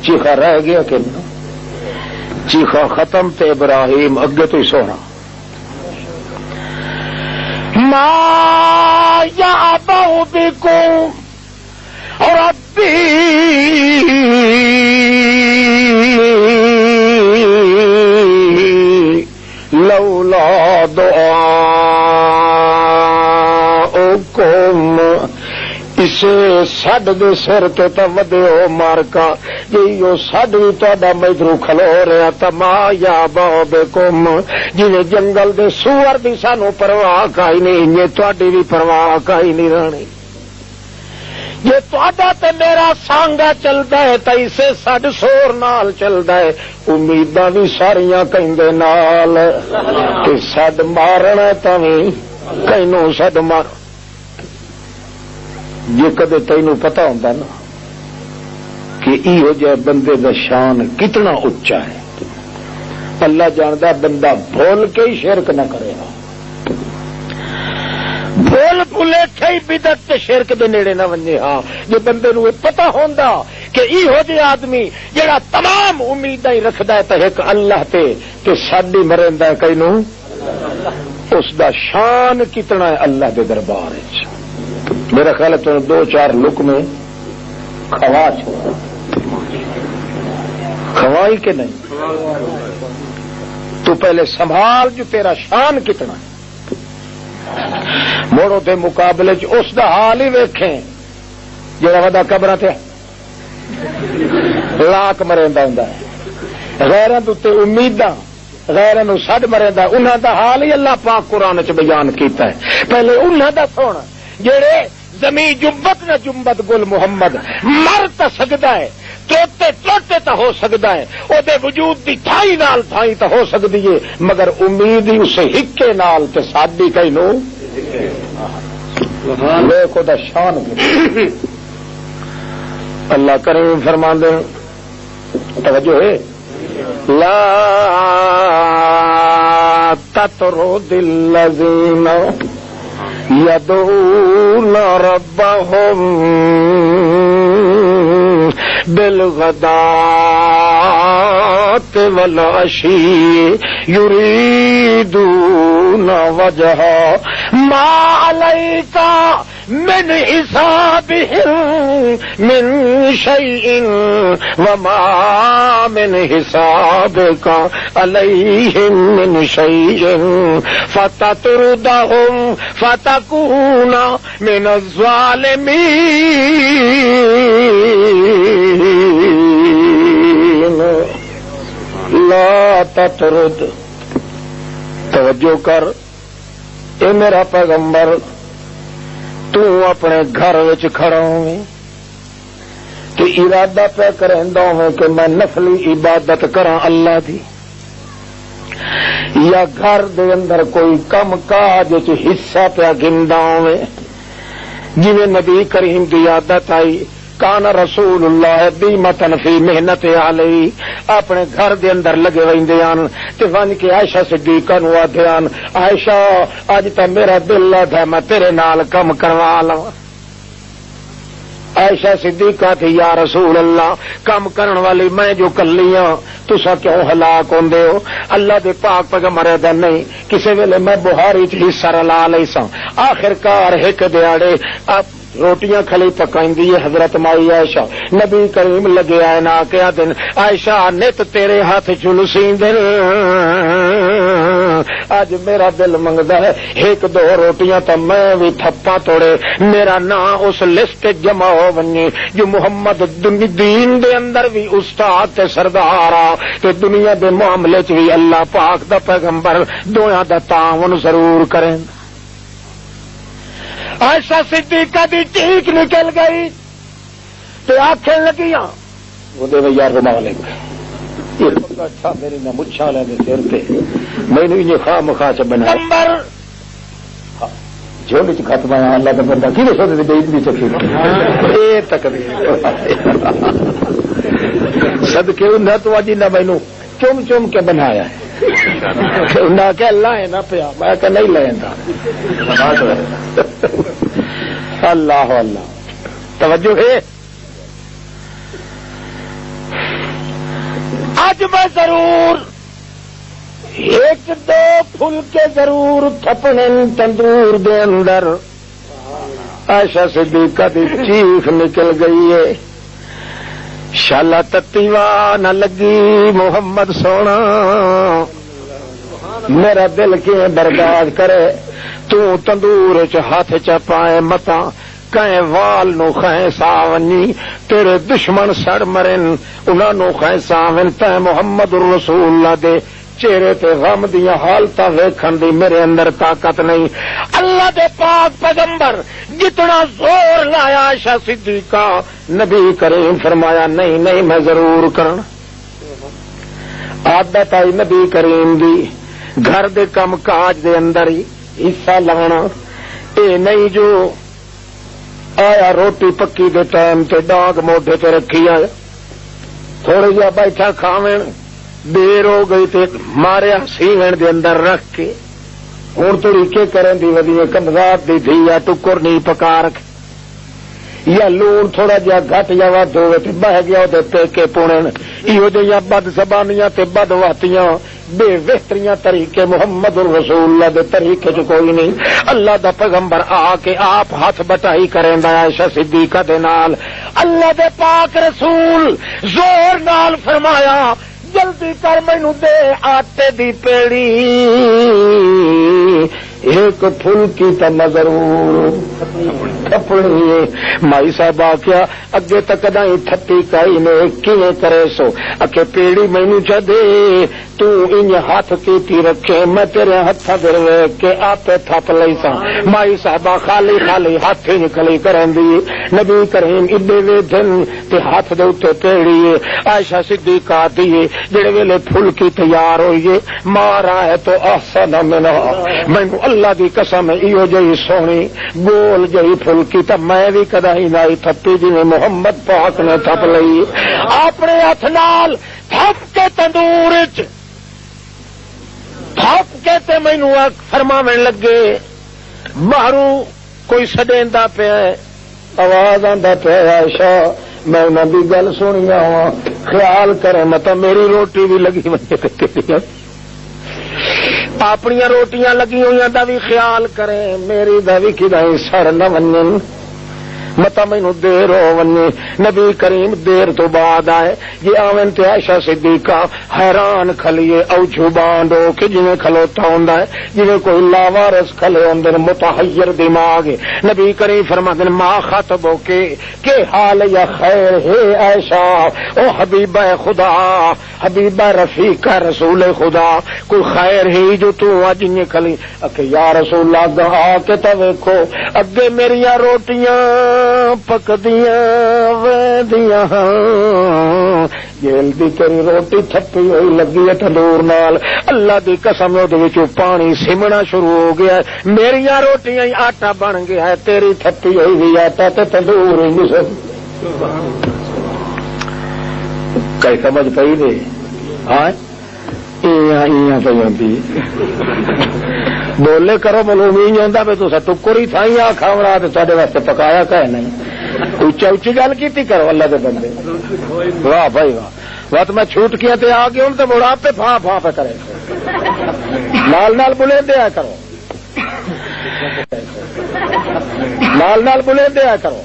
چیخا رہ گیا کہ چیخا ختم تے ابراہیم اگے تو ہی سونا. ما یعبأ بکم ربی لولا دعاؤکم. اسے سڈ دے سر تے تا ودیو مارکا جیو سڈ بھی تہاڈا میدرو کھلو رہا تا ما یعبأ بکم. جویں جنگل دے سور دی سانو پرواہ کائی نہیں جے تہاڈی بھی پرواہ کائی نہیں رہنی. جے تہاڈا تے میرا سانگا چلدا ہے تے اسے سڈ سور نال چلدا ہے. امیداں بھی ساریاں کہندے نال کہ سڈ مارنا تاں وی کینوں سڈ مار. جے کدے تینوں پتہ ہوندا نا کہ ایہو جے بندے دا شان کتنا اچا ہے, اللہ جاندا بندہ بھول کے ہی شرک نہ کرے گا, بھول بھلیکھے ہی بدعت تے شرک دے نیڑے نہ ونجے. ہاں جے بندے نوں پتہ ہوندا کہ ایہو جے آدمی جڑا تمام امیداں ہی رکھدا ہے تے ایک اللہ تے ساڈی مریندا ہے کینوں, اس دا شان کتنا ہے اللہ دے دربار وچ. میرا خیال ہے تو دو چار لقمے کھوا چھوڑا, کھوائی کہ نہیں؟ تو پہلے سنبھال جو تیرا شان کتنا ہے. موڑوں تے مقابلے چ اس دا حال ہی ویکھیں جڑا وڈا قبراں تے لاک مریندا ہوندا ہے. غیراں تے امیداں غیراں نو سڈ مریندا انہاں دا حال ہی اللہ پاک قرآن چ بیان کیتا ہے. پہلے انہاں دا سونا جڑے زمین جنبت نہ جنبت گل محمد مر تا سکدا ہے توتے توتے تا ہو سکدا ہے او دے وجود دی تھائی نال تھائی تا ہو سکدی ہے مگر امید ہی اسے ہکے نال تے ساڈی کئی نو دیکھو دا شان اللہ کریم فرماندے توجہ ہے لا تطرد الذین يدعون ربهم بالغداة والعشي يريدون وجهه ما عليك من حسابهم من شيء وما من حسابك عليهم من شيء فتطردهم فتكون من الظالمين لا تطرد. توجہ کر اے میرا پیغمبر تو اپنے گھر وچ کھڑا ہوئے تو ارادہ پہ کریندا ہوئے کہ میں نفلی عبادت کراں اللہ دی یا گھر دے اندر کوئی کم کاج وچ حصہ پہ گندا ہوئے جویں نبی کریم دی عادت آئی کان رسول اللہ دیمتن فی محنت علی اپنے گھر دے اندر لگے ویندے ہن تے ون کے عائشہ صدیقہ نو آدھے ہن عائشہ اج تے میرا دل لگا میں تیرے نال کم کروا لواں. عائشہ صدیقہ تھی یا رسول اللہ کم کرن والی میں جو کلیاں تسا کیوں ہلاک ہوندے ہو؟ اللہ دے پاک پیغمبر دا نہیں کسے ویلے میں بہاری چ حصہ رلا لئی سا آخر کار ایک دیاڑے روٹیاں کھلی پکائندی ہے حضرت مائی عائشہ نبی کریم لگے آئے نہ کیا دن عائشہ نت تیرے ہاتھ چلسی دن اج میرا دل منگدا ہے ایک دو روٹیاں تو میں بھی تھپا توڑے میرا نام اس لسٹ جمع ہو ونی جو محمد دین دے اندر بھی استاد تے سردار آ تے دنیا دے معاملے چ بھی اللہ پاک دا پیغمبر دویاں دا تعاون ضرور کریں. عائشہ صدیقہ دی ٹھیک نکل گئی تو آنکھیں لگیاں وہ دے یار رومال اچھا میری نہ مچھا لے سر پہ مینو یہ خواہ مخواہ چ بنا جھولی چ ختم آیا اللہ کا بندہ کی سوچتے تھے اتنی چکی یہ تقدیر صدقے انہیں تو اج نہ مینو چوم چوم کے بنایا ہے نہ کہ اللہ نہ پیا میں کہ نہیں لینا اللہ اللہ. توجہ ہے اج میں ضرور ایک دو پھلکے ضرور تھپنے تندور دے اندر. عائشہ صدیقہ دی چیخ نکل گئی ہے شالا تتیوا نہ لگی محمد سونا میرا دل کی برداشت کرے تو تندور چ ہاتھ چ پائے متا کہیں وال نو خیں ساونی تیرے دشمن سڑ مرن انہاں نو خیں ساون تے محمد رسول اللہ دے چہرے تے غم دیاں حالتاں ویکھن دی میرے اندر طاقت نہیں. اللہ دے پاک پیغمبر جتنا زور لایا عائشہ صدیقہ نبی کریم فرمایا نہیں نہیں میں ضرور کرنا. عادت آئی نبی کریم دی گھر دے کم کاج دے اندر ہی حصہ لانا اے نہیں جو آیا روٹی پکی دے ٹائم تے ڈاگ موڈے تے رکھی آیا تھوڑے جہا بیٹھا کھاویں دیر ہو گئی تے ماریا سیون دے اندر رکھ کے ہوں طریقے کرن دی ودی کمزات دی تھی یا ٹکر نہیں پکا رکھ یا لون تھوڑا جہا گھٹ یا ود ہوئے تے بہ گیا وہ پیکے پونے یہ جہاں بد زبانیاں تے بد واتیاں بے بہتریاں طریقے محمد الرسول اللہ دے طریقے چ کوئی نہیں. اللہ دا پیغمبر آ کے آپ ہاتھ بٹائی کریندا عائشہ صدیقہ دے نال. اللہ دے پاک رسول زور نال فرمایا جلدی کر مینوں دے آٹے دی پیڑی ایک پھلکی تے میں ضرور تھپڑی. مائی صاحب آخیا اگے تک کدی تھپی کائی نے کیویں کرے سو اکے پیڑی مینوں چ دے تو انج ہاتھ کیتی رکھے میں تیرے ہاتھ در ویکھ کے آپ تھپ لئی سا مائی صاحبہ خالی خالی ہاتھ نکلی کرندی نبی کریم ایڈے ویدن تے ہاتھ دے اوتے پیڑی عائشہ صدیقہ دی جڑے ویلے پھل کی تیار ہوئی مارا ہے تو احسن منہ مینوں اللہ دی قسم ایو جئی سونی گول جئی پھل کی تے میں بھی کدی نہیں تھپی جویں محمد پاک نے تھپ لئی اپنے ہاتھ نال تھپ کے تندور وچ تھپ کے تے مینوں فرماون لگے باہروں کوئی سڈیندا پیا آواز آندا پیا عائشہ میں انہاں دی گل سنی ہاں خیال کرے مت میری روٹی بھی لگی وجے اپنی روٹیاں لگی ہوئی دا بھی خیال کرے میری دا بھی کدی سڑ نہ ونجن متا مینوں دیر ہو ونی نبی کریم دیر تو بعد آئے یہ آون تے عائشہ صدیقہ حیران کھلیے او زبان ڈو کہ جویں کھلوتا ہوندا ہے جویں کوئی لاوارث کھلے ہوندے متحیر دماغ نبی کریم فرماتے ما خطبو کہ حال یا خیر ہے عائشہ او حبیبہ خدا حبیبہ رفیقہ رسول خدا کوئی خیر ہے جو تو اج نے کھلی کہ یا رسول اللہ آ کے تے ویکھو اگے میریاں روٹیاں پکدیاں ویندیاں جیل دی تیری روٹی تھپی ہوئی لگی ہے تندور نال اللہ دی قسم او دے وچوں پانی سمنا شروع ہو گیا ہے میریاں روٹیاں ہی آٹا بن گیا ہے تیری تھپی ہوئی بھی آٹا تے تندور ہی مسل کئی سمجھ پئی دے ہاں ایاں پئی بولے کرو معلوم ہی نہیں ہوندا بھی تساں ٹکر ہی تھائی آ کھاونا تے تواڈے واسطے پکایا کہ نہیں اچھی اچھی گل کیتی کرو اللہ دے بندے واہ بھائی واہ وقت میں چھوٹ کیا تے آ گئے ہوں تے مڑ آپ پہ پھاں پھاں پہ کرے نال نال بلے دیا کرو نال نال بلے دیا کرو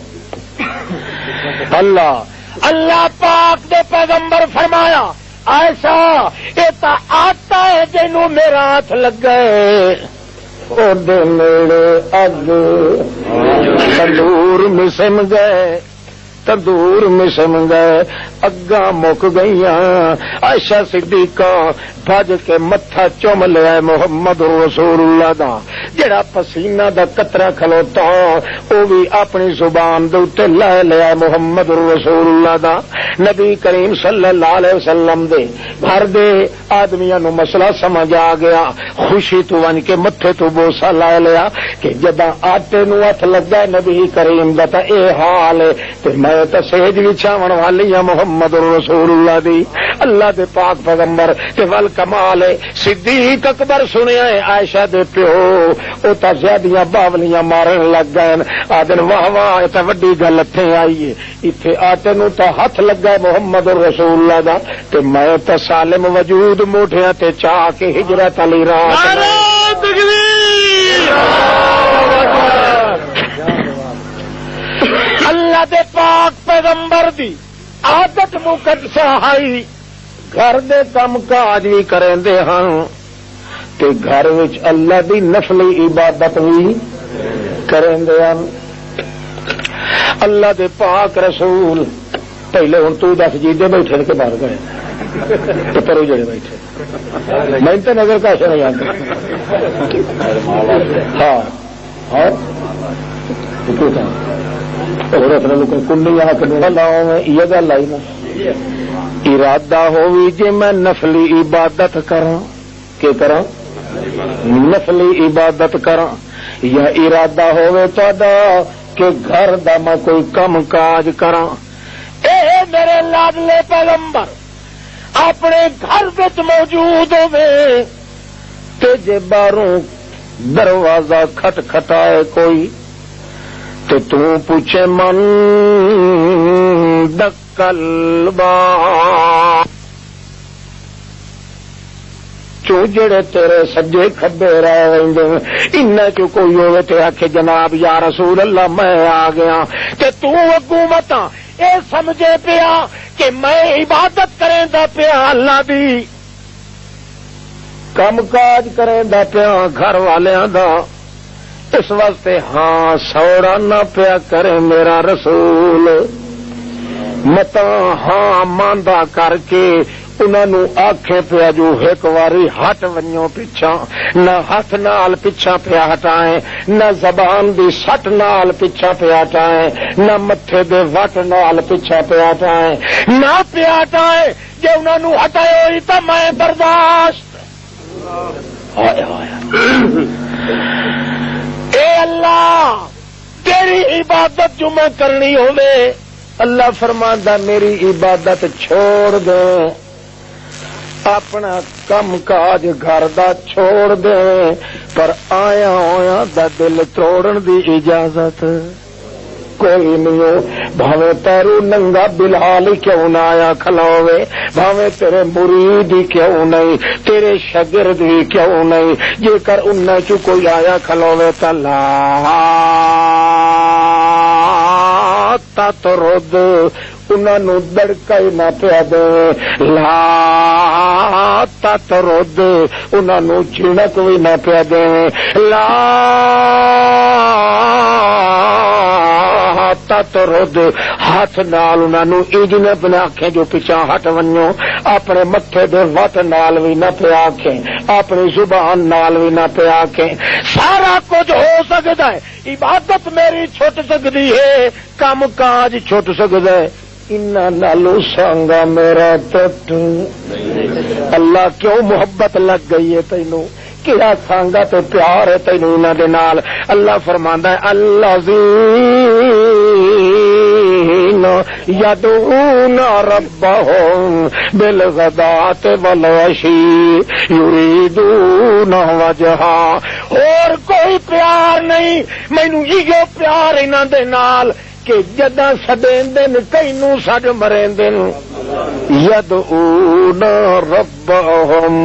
اللہ پاک دے پیغمبر فرمایا ایسا یہ تو آتا ہے جنوں میرا ہاتھ لگ گئے میرے اگ تندور مسم گئے تندور مسم گئے اگاں مک گئیاں عائشہ صدیقہ بھج کے متھا چوم لیا محمد رسول اللہ دا جڑا پسینہ دا قطرہ کھلوتا او بھی اپنی زبان دے اوتے لے لیا محمد رسول اللہ دا نبی کریم صلی اللہ علیہ وسلم دے گھر دے آدمیاں نو مسئلہ سمجھ آ گیا خوشی تو ون کے متھے تو بوسا لے لیا کہ جداں آٹے نو ہاتھ لگا نبی کریم دا تے اے حال ہے تے میں تے سہج وچھاون والی ہاں محمد رسول اللہ دی اللہ دے پاک پیغمبر تے ول کمال ہے صدیق اکبر سنیا ہے عائشہ دے پیو او تا زیادیاں باولیاں مارن لگ گئے آدن واہ واہ تے وڈی گل اتھے آئی ہے ایتھے آٹے نو تا ہاتھ لگا محمد رسول اللہ دا تے میں تے سالم وجود موٹھیاں تے چاہ کے ہجرت علی رات اللہ دے پاک پیغمبر دی عادت مقدسہ ہے گھر دے کم کاج بھی کریندے ہن تے گھر وچ اللہ دی نفلی عبادت بھی کریندے ہن اللہ دے پاک رسول پہلے ہن تو دس جیدے بیٹھے کے باہر گئے تے پرو جڑے بیٹھے میں تے نظر کا نہیں آتا ہاں ہاں کنڈی آ کے یہ گل آئی نا ارادہ ہوئی جی میں نفلی عبادت کراں کہ کراں نفلی عبادت کراں یا ارادہ ہوئے تہاڈا کہ گھر دا میں کوئی کم کاج کراں اے میرے لاڈلے پیغمبر اپنے گھر وچ موجود ہوئے تے جے باہروں دروازہ کھٹ کھٹائے کوئی تے تو پوچھے من دکل با چو جڑے تیرے سجے کھبے رہ ویندے ان چ کوئی ہوے تے آکھے جناب یا رسول اللہ میں آ گیا تے تو اگوں متا اے سمجھے پیا کہ میں عبادت کریندا پیا اللہ دی کم کاج کریندا پیا گھر والیاں دا اس واسطے ہاں سوڑا نہ پیا کرے میرا رسول متا ہاں ماندہ کر کے انہوں آکھے پیا جو ایک واری ہٹ ونجو پیچھا، نہ ہاتھ نال پیچھا پیا ہٹائیں، نہ زبان دی سٹ نال پیچھا پیا ہٹائیں، نہ متھے دے وٹ نال پیچھا پیا ہٹائیں، نہ پیا ہٹائیں جے انہوں ہٹائے ہوئی تو میں برداشت۔ اے اللہ تیری عبادت جو میں کرنی ہوے، اللہ فرماندا میری عبادت چھوڑ دے، اپنا کم کاج گھر دا چھوڑ دے، پر آیا ہویا دا دل توڑن دی اجازت کوئی نہیں۔ بھاوے پیرو ننگا بلال ہی کیوں نہ آیا کھلوے، بھاوے تیرے مرید ہی کیوں نہیں، تیرے شاگرد ہی کیوں نہیں، جے کر انہاں چوں کوئی آیا کھلوے تا لا ترد انہوں دڑکا ہی نہ پیا دے، لا ترد انہوں چڑک بھی نہ پیا دے، لا ترد ہاتھ نال انہوں ایجن بنا آکھیں جو پیچھا ہٹ ونجو، اپنے متھے دے وٹ نال بھی نہ پیا آکھیں، اپنی زبان نال بھی نہ پیا آکھیں۔ سارا کچھ ہو سکتا ہے، عبادت میری چھٹ سکتی ہے، کام کاج چھٹ سکتا ہے، انہاں نالوں سانگا میرا ٹٹ۔ اللہ کیوں محبت لگ گئی ہے تینوں، کیا سانگا تے پیار ہے تینوں انہاں دے نال۔ اللہ فرماندا ہے الذین یدعون ربهم بالغداۃ والعشی یریدون وجہا، اور کوئی پیار نہیں مینوں ایو پیار انہاں دے نال کہ جداں سدیندن کینوں سڈ مریندن۔ یدعون ربهم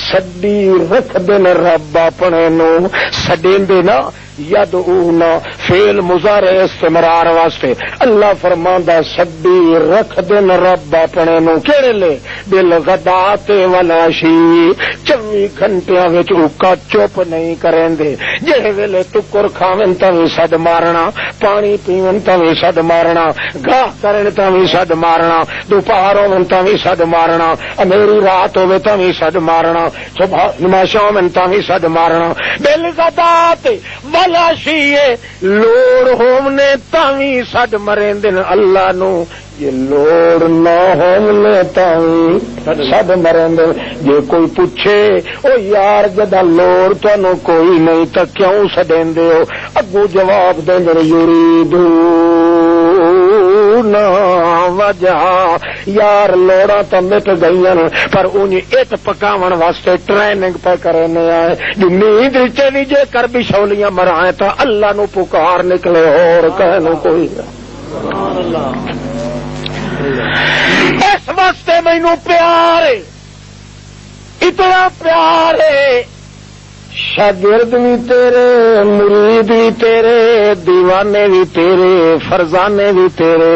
سڈی رکھ دن رب اپنے نو، سڈیندے نا یدعون فعل مضارع استمرار واسطے، اللہ فرماندا سڈی رکھ دن رب اپنے نو کیڑے لے، بالغداۃ والعشی 24 گھنٹیاں وچ اکا چپ نہیں کریندے، جہے ویلے ٹکر کھاون تاں وی سڈ مارنا، پانی پیون تاں وی سڈ مارنا، گاہ کرن تاں وی سڈ مارنا، دوپہر ہون تاں وی سڈ مارنا، اندھیری رات ہوے تاں وی سڈ مارنا، صبح شام تاں وی سڈ مارنا، بالغداۃ والعشی لوڑ ہونے تاں وی سڈ مریندن اللہ نو، یہ لوڑ نہ ہونے تاں وی سڈ مریندن۔ جے کوئی پوچھے او یار جدا لوڑ تانوں کوئی نہیں تاں کیوں سڈیندے ہو، اگوں جواب دیندے یریدون وجہ، یار لوڑا تو مٹ گئی پر انج اٹ پکاون واسطے ٹریننگ پہ کرنے آئے، جو نیند چلی جے کر بھی شولیاں مرائیں تو اللہ نو پکار نکلے اور کہنو کوئی۔ اس واسطے مینوں پیار ہے، اتنا پیار ہے، شاگرد بھی تیرے، مرید بھی تیرے، دیوانے بھی تیرے، فرزانے بھی تیرے،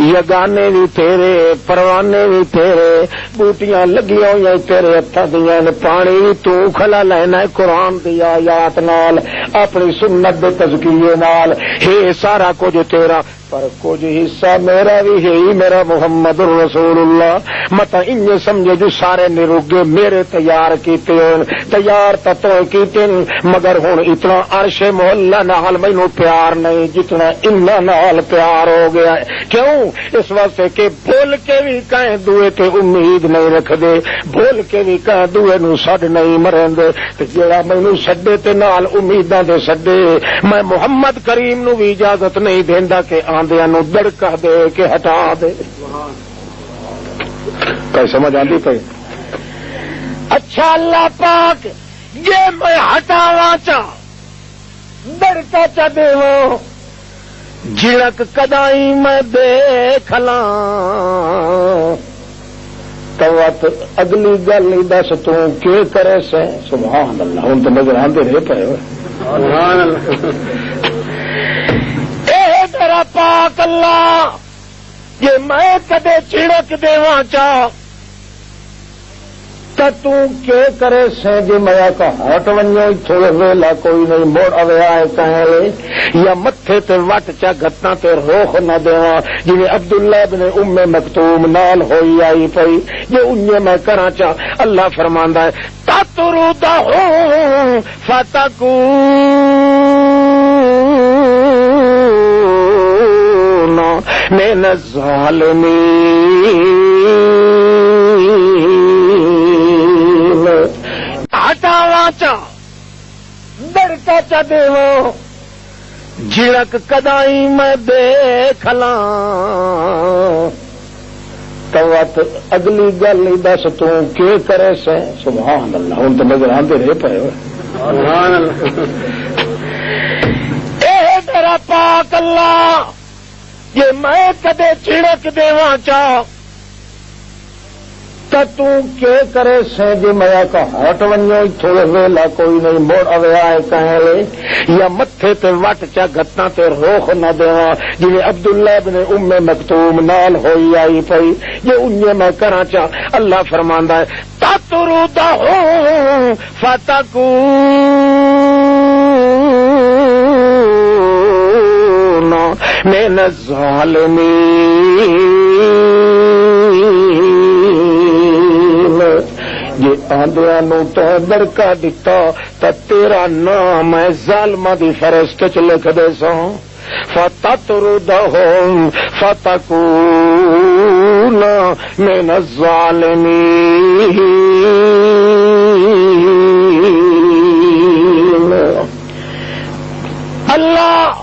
یگانے بھی تیرے، پروانے بھی تیرے، بوٹیاں لگی ہوئی تیرے ہتھاں دیاں، پانی بھی تو کھلا لینا ہے قرآن دی آیات نال، اپنی سنت دے تزکیے نال، ہے سارا کچھ تیرا، پر کچھ حصہ میرا بھی ہے ہی، میرا محمد رسول اللہ۔ مت انج سمجھے جو سارے نروگے میرے تیار کیتے ہون، تیار تو کیتے مگر ہن اتنا عرش محلہ نال مینوں پیار نہیں جتنا انہاں نال پیار ہو گیا ہے۔ کیوں؟ اس واسطے کہ بھول کے بھی کہیں دوے تے امید نہیں رکھ دے، بھول کے بھی کہیں دوے نو سڈ نہیں مرندے، تے جڑا مینوں سڈے تے نال امیداں دے سڈے، میں محمد کریم نو بھی اجازت نہیں دیندا کہ آندیاں نو دڑکا دے کے ہٹا دے۔ کوئی سمجھ آندی پئی؟ اچھا اللہ پاک یہ میں ہٹاواں چا دڑکا چا دیواں، جھڑک کدائی میں دیکھ لاں، تو اگلی گل ہی دس تو کی کرے سے۔ سبحان اللہ، ہوں تو نظر آندے رہے پے ہوئے۔ سبحان اللہ۔ اے میرا پاک اللہ، یہ میں کدے چھڑک دیواں چا تو کے کرے سے جی میا کا ہٹ ونجو تھوڑے ویلا کوئی نہیں موڑ اویا ہے کہیں لے یا متھے تے وٹ چا گھتاں تے روخ نہ دیواں جویں عبداللہ ابن ام مکتوم نال ہوئی آئی پئی جے انہیں میں کراں چا اللہ فرماندا ہے تطردہ فتکون من الظالمین ہٹاواں چا دڑکا چا دیواں جھڑک کدائی میں دیکھ لاں توت اگلی گل دس تو کی کرے سے سبحان اللہ ہوں تو نظر آتے رہے پے سبحان اللہ اے میرا پاک اللہ یہ میں کدے چھڑک دیواں چاہ تو کے کرے سے جی میا کا ہٹ ونجو تھوڑے ویلا کوئی نہیں موڑ اویا ہے کہیں لے یا متھے تے وٹ چا گھتاں تے روخ نہ دیواں جویں عبداللہ ابن ام مکتوم نال ہوئی آئی پئی جے انہیں میں کراں چا اللہ فرماندا ہے تطردہ فتکون من الظالمین جی آندیاں نو تو دڑکا دتا تا تیرا نام ہے ظالماں دی فہرست چ لکھ دے سو فتطردہم فتکون من الظالمین اللہ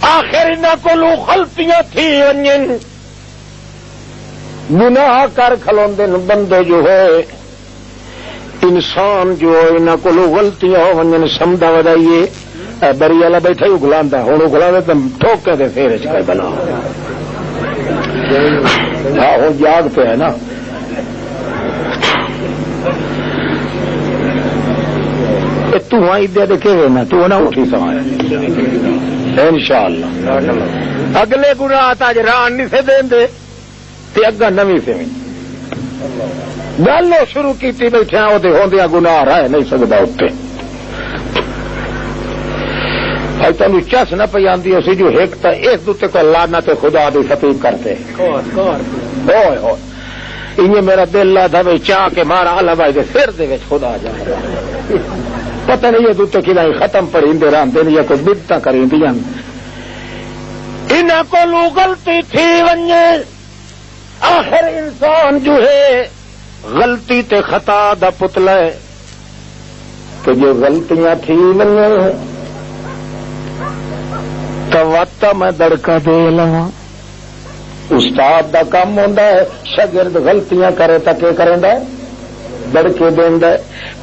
آخر انہاں کولوں غلطیاں تھی ونجن گناہ کر کھلوندے بندے جو ہے انسان جو انہاں کولوں غلطیاں ہو ونجن سمجھا ودائیے بری والا بیٹھا ہی اگلاندا ہن اگلاوے تے ٹھوکے دے پھیر چ کر بنا ہاں وہ یاد پہ ہے نا تو آئی دے دے کہ میں تو نہ اٹھی سمایا انشاءاللہ اگلے گناہ تاج ران نہیں سے دین دے تے اگا نویں سے گل شروع کیتی بیٹھے وہ ہوندیا گناہ رہ نہیں سکتا اتنے اج تمہیں چس نہ پی آتی اسی جو ایک تا اس دوتے کو لانا تے خدا دی خطیب کرتے ہوئے ہوئے انہیں میرا دل لا تھا بھائی چاہ کے مارا اللہ بھائی دے سر دے وچ خدا جائے پتہ نہیں یہ دوتے کھلائی ختم پڑھی دے راندے یا کوئی بدتا کریں دیا انہاں کو لو غلطی تھی ونجے آخر انسان جو ہے غلطی تے خطا دا پتلا ہے تو جو غلطیاں تھی ونجے تو وقت میں دڑکا دے لواں استاد دا کام ہوندا ہے شاگرد غلطیاں کرے تا کہ کریندا ہے دڑکے دیندا ہے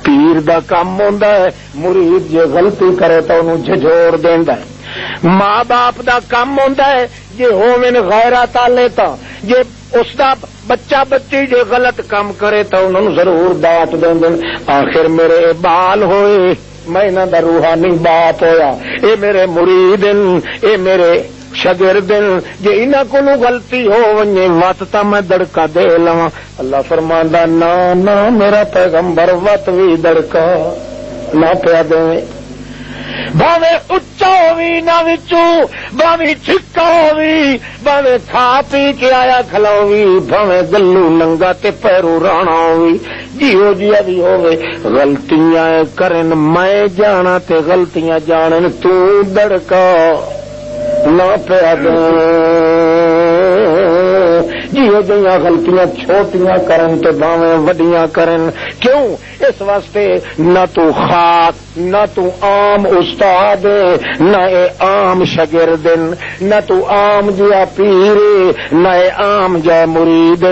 پیر دا کام ہوندا ہے مرید جے غلطی کرے تو انہوں جھجھوڑ دیندا ہے ماں باپ دا کام ہوندا ہے جے ہوویں غیرت والے تا جے اس دا بچہ بچی جے غلط کام کرے تو انہوں ضرور ڈانٹ دیندے آخر میرے بال ہوئے میں انہاں دا روحانی باپ ہویا اے میرے مرید اے میرے شاگرد جے انہاں کولوں غلطی ہو ونجے وت تا میں دڑکا دے لواں اللہ فرماندا نا نا میرا پیغمبر وت وی دڑکا نہ پیا دے باویں اچا ہووی نہ وچوں باویں چھکا ہووی باویں کھا پی کے آیا کھلاوی باویں گلو ننگا تے پیرو رانا ہووی جیو جیا بھی ہووے غلطیاں کرن میں جانا تے غلطیاں جانن تو دڑکا نہ پیا دے جیو جیاں غلطیاں چھوٹیاں کرن تے باویں وڈیاں کرن کیوں اس واسطے نہ تو خاص نہ تو عام استاد نہ اے عام شاگرد نہ تو عام جیا پیر نہ اے عام جے مرید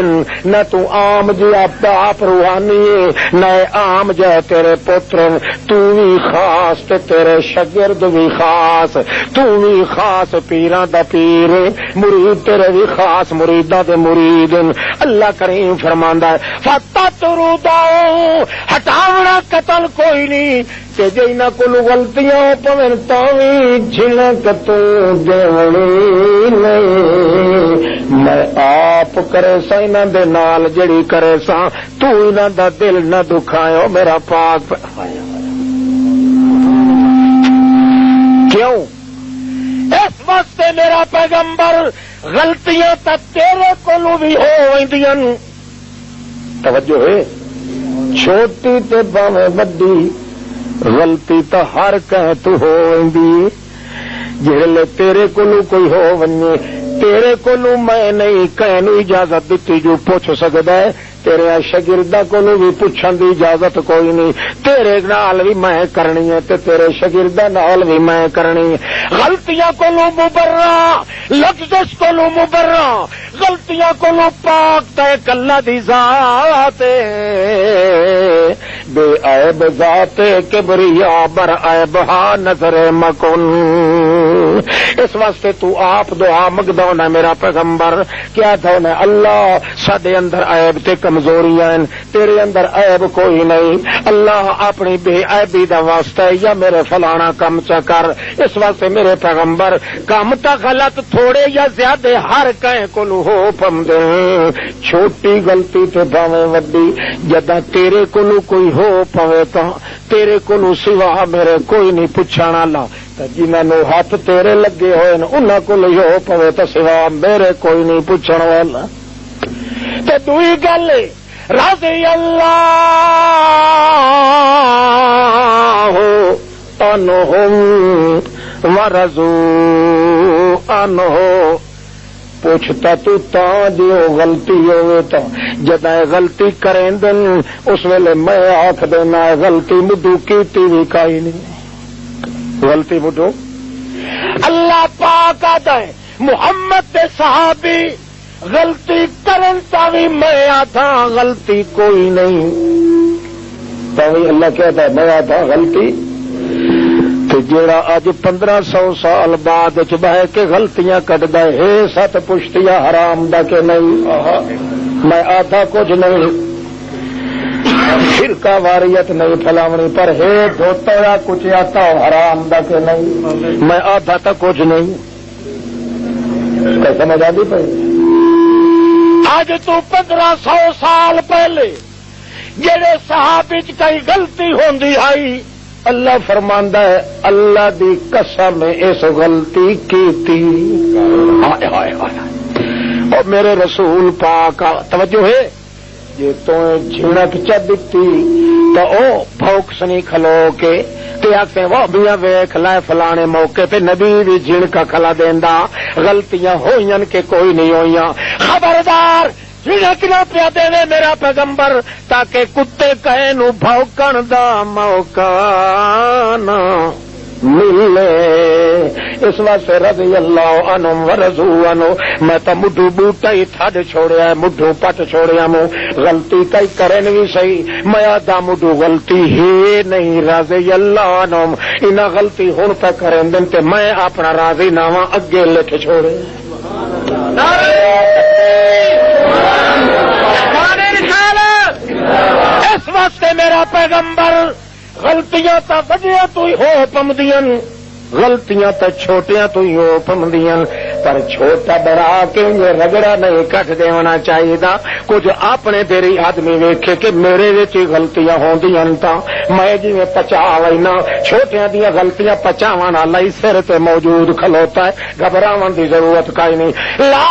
نہ تو عام جیا باپ روحانی نہ اے عام جے تیرے پتر تو بھی خاص تے تیرے شاگرد بھی خاص تو بھی خاص پیراں دا پیر مرید تیرے بھی خاص مریداں دے مرید اللہ کریم فرماندا ہے فتطردہ ہٹاونا قتل کوئی نہیں کہ جینا کو غلطیاں پویں تاویں جھلک تو دیونی نہیں میں آپ کرے سا انہاں دے نال جڑی کرے سا تو انہاں دا دل نہ دکھایو میرا پاک کیوں اس واسطے میرا پیغمبر غلطیاں تا تیرے کولوں بھی ہو ویندیاں توجہ ہے چھوٹی تے باویں وڈی غلطی تا ہر کہیں تو ہو ویندی جہلے تیرے کولوں کوئی ہو ونجے تیرے کولوں میں نہیں کہیں نو اجازت دتی جو پوچھ سکدا ہے تیرے شاگرداں کولوں بھی پوچھن دی اجازت کوئی نہیں تیرے نال بھی میں کرنی ہے تے تیرے شاگرداں نال بھی میں کرنی ہے غلطیاں کولوں مبرہ لفظ کولوں مبرہ غلطیاں کولوں پاک تے اللہ دی ذات بے عیب ذات کبریا بر عیبہا نظر مکن اس واسطے تو آپ دعا مگدا ہونا میرا پیغمبر کیا تھا ہونا اللہ ساڈے اندر عیب تے کمزوریاں تیرے اندر عیب کوئی نہیں اللہ اپنی بے عیبی دا واسطہ یا میرے فلانا کم چا کر اس واسطے میرے پیغمبر کم تا غلط تھوڑے یا زیادہ ہر کہیں کولوں ہو پمدے چھوٹی غلطی تے بھاویں وڈی جداں تیرے کولوں کوئی ہو پوے تاں تیرے کولوں سوا میرے کوئی نہیں پوچھن والا جنہاں نو ہاتھ تیرے لگے ہوئے انہاں کول ہو پوے تو سوا میرے کوئی نہیں پوچھن والا تے دوئی گل رضی اللہ عنہم ورضوا عنہ پوچھتا تو تاں جو غلطی ہوئے تا جدائے غلطی کریں دن اس ویلے میں آکھ دینا غلطی مدو کیتی بھی کائی نہیں غلطی مڈو اللہ پاک آتا ہے محمد دے صحابی غلطی کرن تاوی میں آتا غلطی کوئی نہیں تاوی اللہ کہتا ہے میں آتا غلطی تو جیڑا آج 1500 سال بعد بہ کے غلطیاں کٹدا ہے ست پشتیا حرام دا کہ نہیں میں آتا کچھ نہیں فرقہ واریت نہیں پھیلاونی پر ہے دھوتا یا کچھ آتا حرام دا کہ نہیں میں آتا تا کچھ نہیں کیا سمجھ آ گئی پہ آج تو 1500 سال پہلے جڑے صحابی چ کئی غلطی ہوندی آئی اللہ فرماندا ہے اللہ دی قسم اس غلطی کیتی ہائے ہائے ہائے اور میرے رسول پاک توجہ ہے جی تو جھنک چ دتی تو او بھوک سنی کھلو کے تے آکھے وہ بیاں ویکھ لے فلانے موقع تے نبی بھی جھنکا کھلا دیندا غلطیاں ہوئیاں کہ کوئی نہیں ہوئیاں خبردار جھنک نہ پیا دینے میرا پیغمبر تاکہ کتے کہے نو بھوکن دا موقع نہ ملے اس واسطے رضی اللہ عنہم ورضوا عنہ میں تو مڈھو بوٹا ہی تھڈ چھوڑیا ہے مڈھو پٹ چھوڑیا مو غلطی کئی کرن بھی صحیح میں آدھا مڈھو غلطی ہی نہیں رضی اللہ عنہم انہاں غلطی ہن پہ کرن دن تے میں اپنا راضی نامہ اگے لکھ چھوڑے اس واسطے میرا پیغمبر غلطیاں تا وڈیاں تو ہی ہو پمدیاں غلطیاں تا چھوٹیاں تو ہی ہو پمدیاں پر چھوٹا بڑا کے رگڑا نہیں کٹ دینا چاہیے کچھ اپنے تیری آدمی ویکھے کہ میرے وچ غلطیاں ہوندیاں تا میں جی پچا لینا چھوٹیاں دیاں غلطیاں پچاون والا ہی سر تے موجود کھلوتا ہے گھبراون دی ضرورت کائی نہیں لا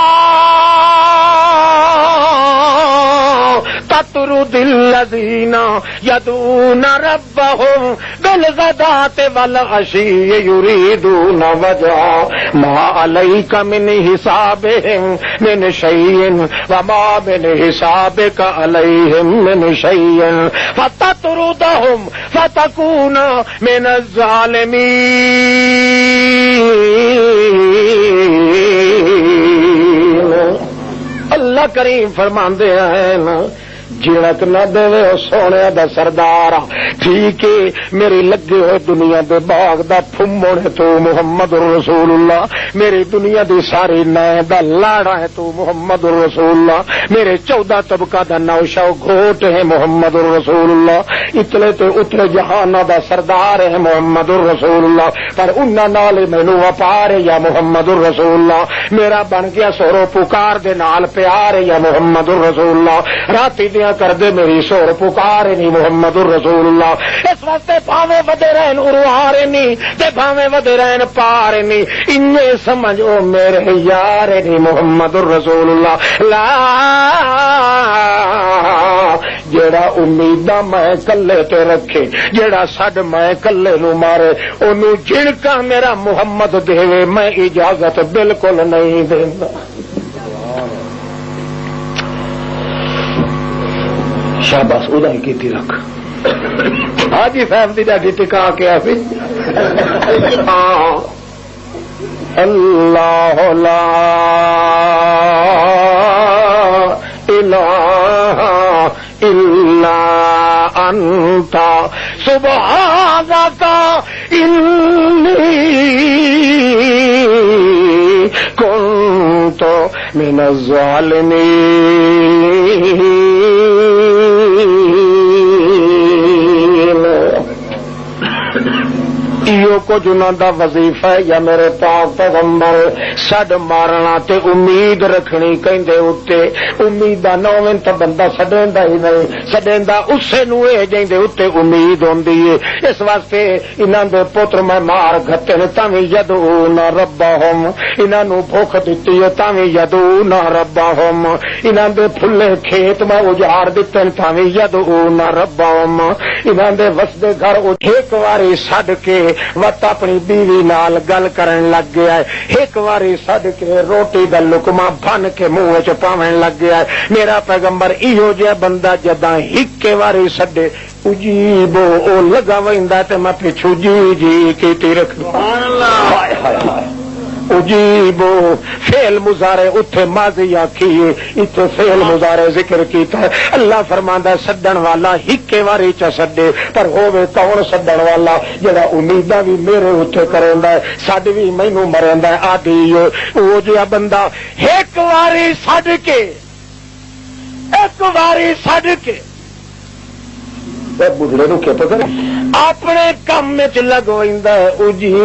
تطرد الذین یدعون ربهم بالغداة والعشی یریدون وجہہ ما علیک من حسابهم من شیء وما من حسابک علیہم من شیء فتطردهم فتکون من الظالمین اللہ کریم فرماندے ہیں جنت نہ دے سونے دا سردار ٹھیک ہے میری لگے ہوئے دنیا دے باغ دا پھمڑ ہے تو محمد رسول اللہ میری دنیا دی ساری نائیں دا لاڑا ہے تو محمد رسول اللہ میرے 14 طبقہ دا نوشا گھوٹ ہے محمد رسول اللہ اتلے تے اتلے جہانہ دا سردار ہے محمد رسول اللہ پر انہاں نال مینوں وپار ہے یا محمد رسول اللہ میرا بن گیا سورو پکار دے نال پیار ہے یا محمد رسول اللہ راتی دیاں کر دے میری سور پکار نہیں محمد رسول اللہ اس واسطے بھاویں ودے رہن اروار نہیں تے بھاویں ودے رہن پار نہیں انہیں سمجھو میرے یار نہیں محمد رسول اللہ لا جیڑا امیداں میں کلے تے رکھے جیڑا سڈ میں کلے نو مارے اونوں جھڑکا میرا محمد دے میں اجازت بالکل نہیں دیندا شاباش ادا ہی کیتی رکھ حاجی صاحب دی ڈاڈی ٹکا کے آسی اللہ لا الہ الا انت سبحانک انی کنت من الظالمین ایو کچھ انہاں دا وظیفہ ہے یا میرے پاک پیغمبر سڈ مارنا تے امید رکھنی کہندے اتے امیداں نویں تے بندہ سڈیندا ہی نہیں سڈیندا اسے نو اے جیندے اتے امید ہوندی ہے اس واسطے انہاں دے پتر میں مار گھتے نے تاویں یدعون ربہم انہاں نو بھوک دتی ہے تاویں یدعون ربہم انہاں دے پھلے کھیت میں اجاڑ دتے نے تاویں یدعون ربہم انہاں دے وسدے گھر ایک واری سڈ کے وقت اپنی بیوی نال گل کرن لگ گیا ہے ایک واری سڈ کے روٹی دا لقمہ بن کے منہ وچ پاون لگ گیا ہے میرا پیغمبر ایہو جہا بندہ جداں ایک واری سڈے اجیبو او لگا ویندا تے میں پچھو جی جی کیتی رکھ سبحان اللہ ہائے ہائے ہائے اجیبو فعل مضارع اتھے ماضی آکھیے اتھے فعل مضارع ذکر کیتا ہے اللہ فرماندا ہے سڈن والا ہکے واری چا سڈے پر ہووے کون سڈن والا جڑا امیداں بھی میرے اتھے کریندا ہے سڈ بھی مینوں مریندا ہے آدھی او جہا بندہ ایک واری سڈ کے بڑھڑے نو کیا پتہ اپنے کام لگویندا ہے اجیب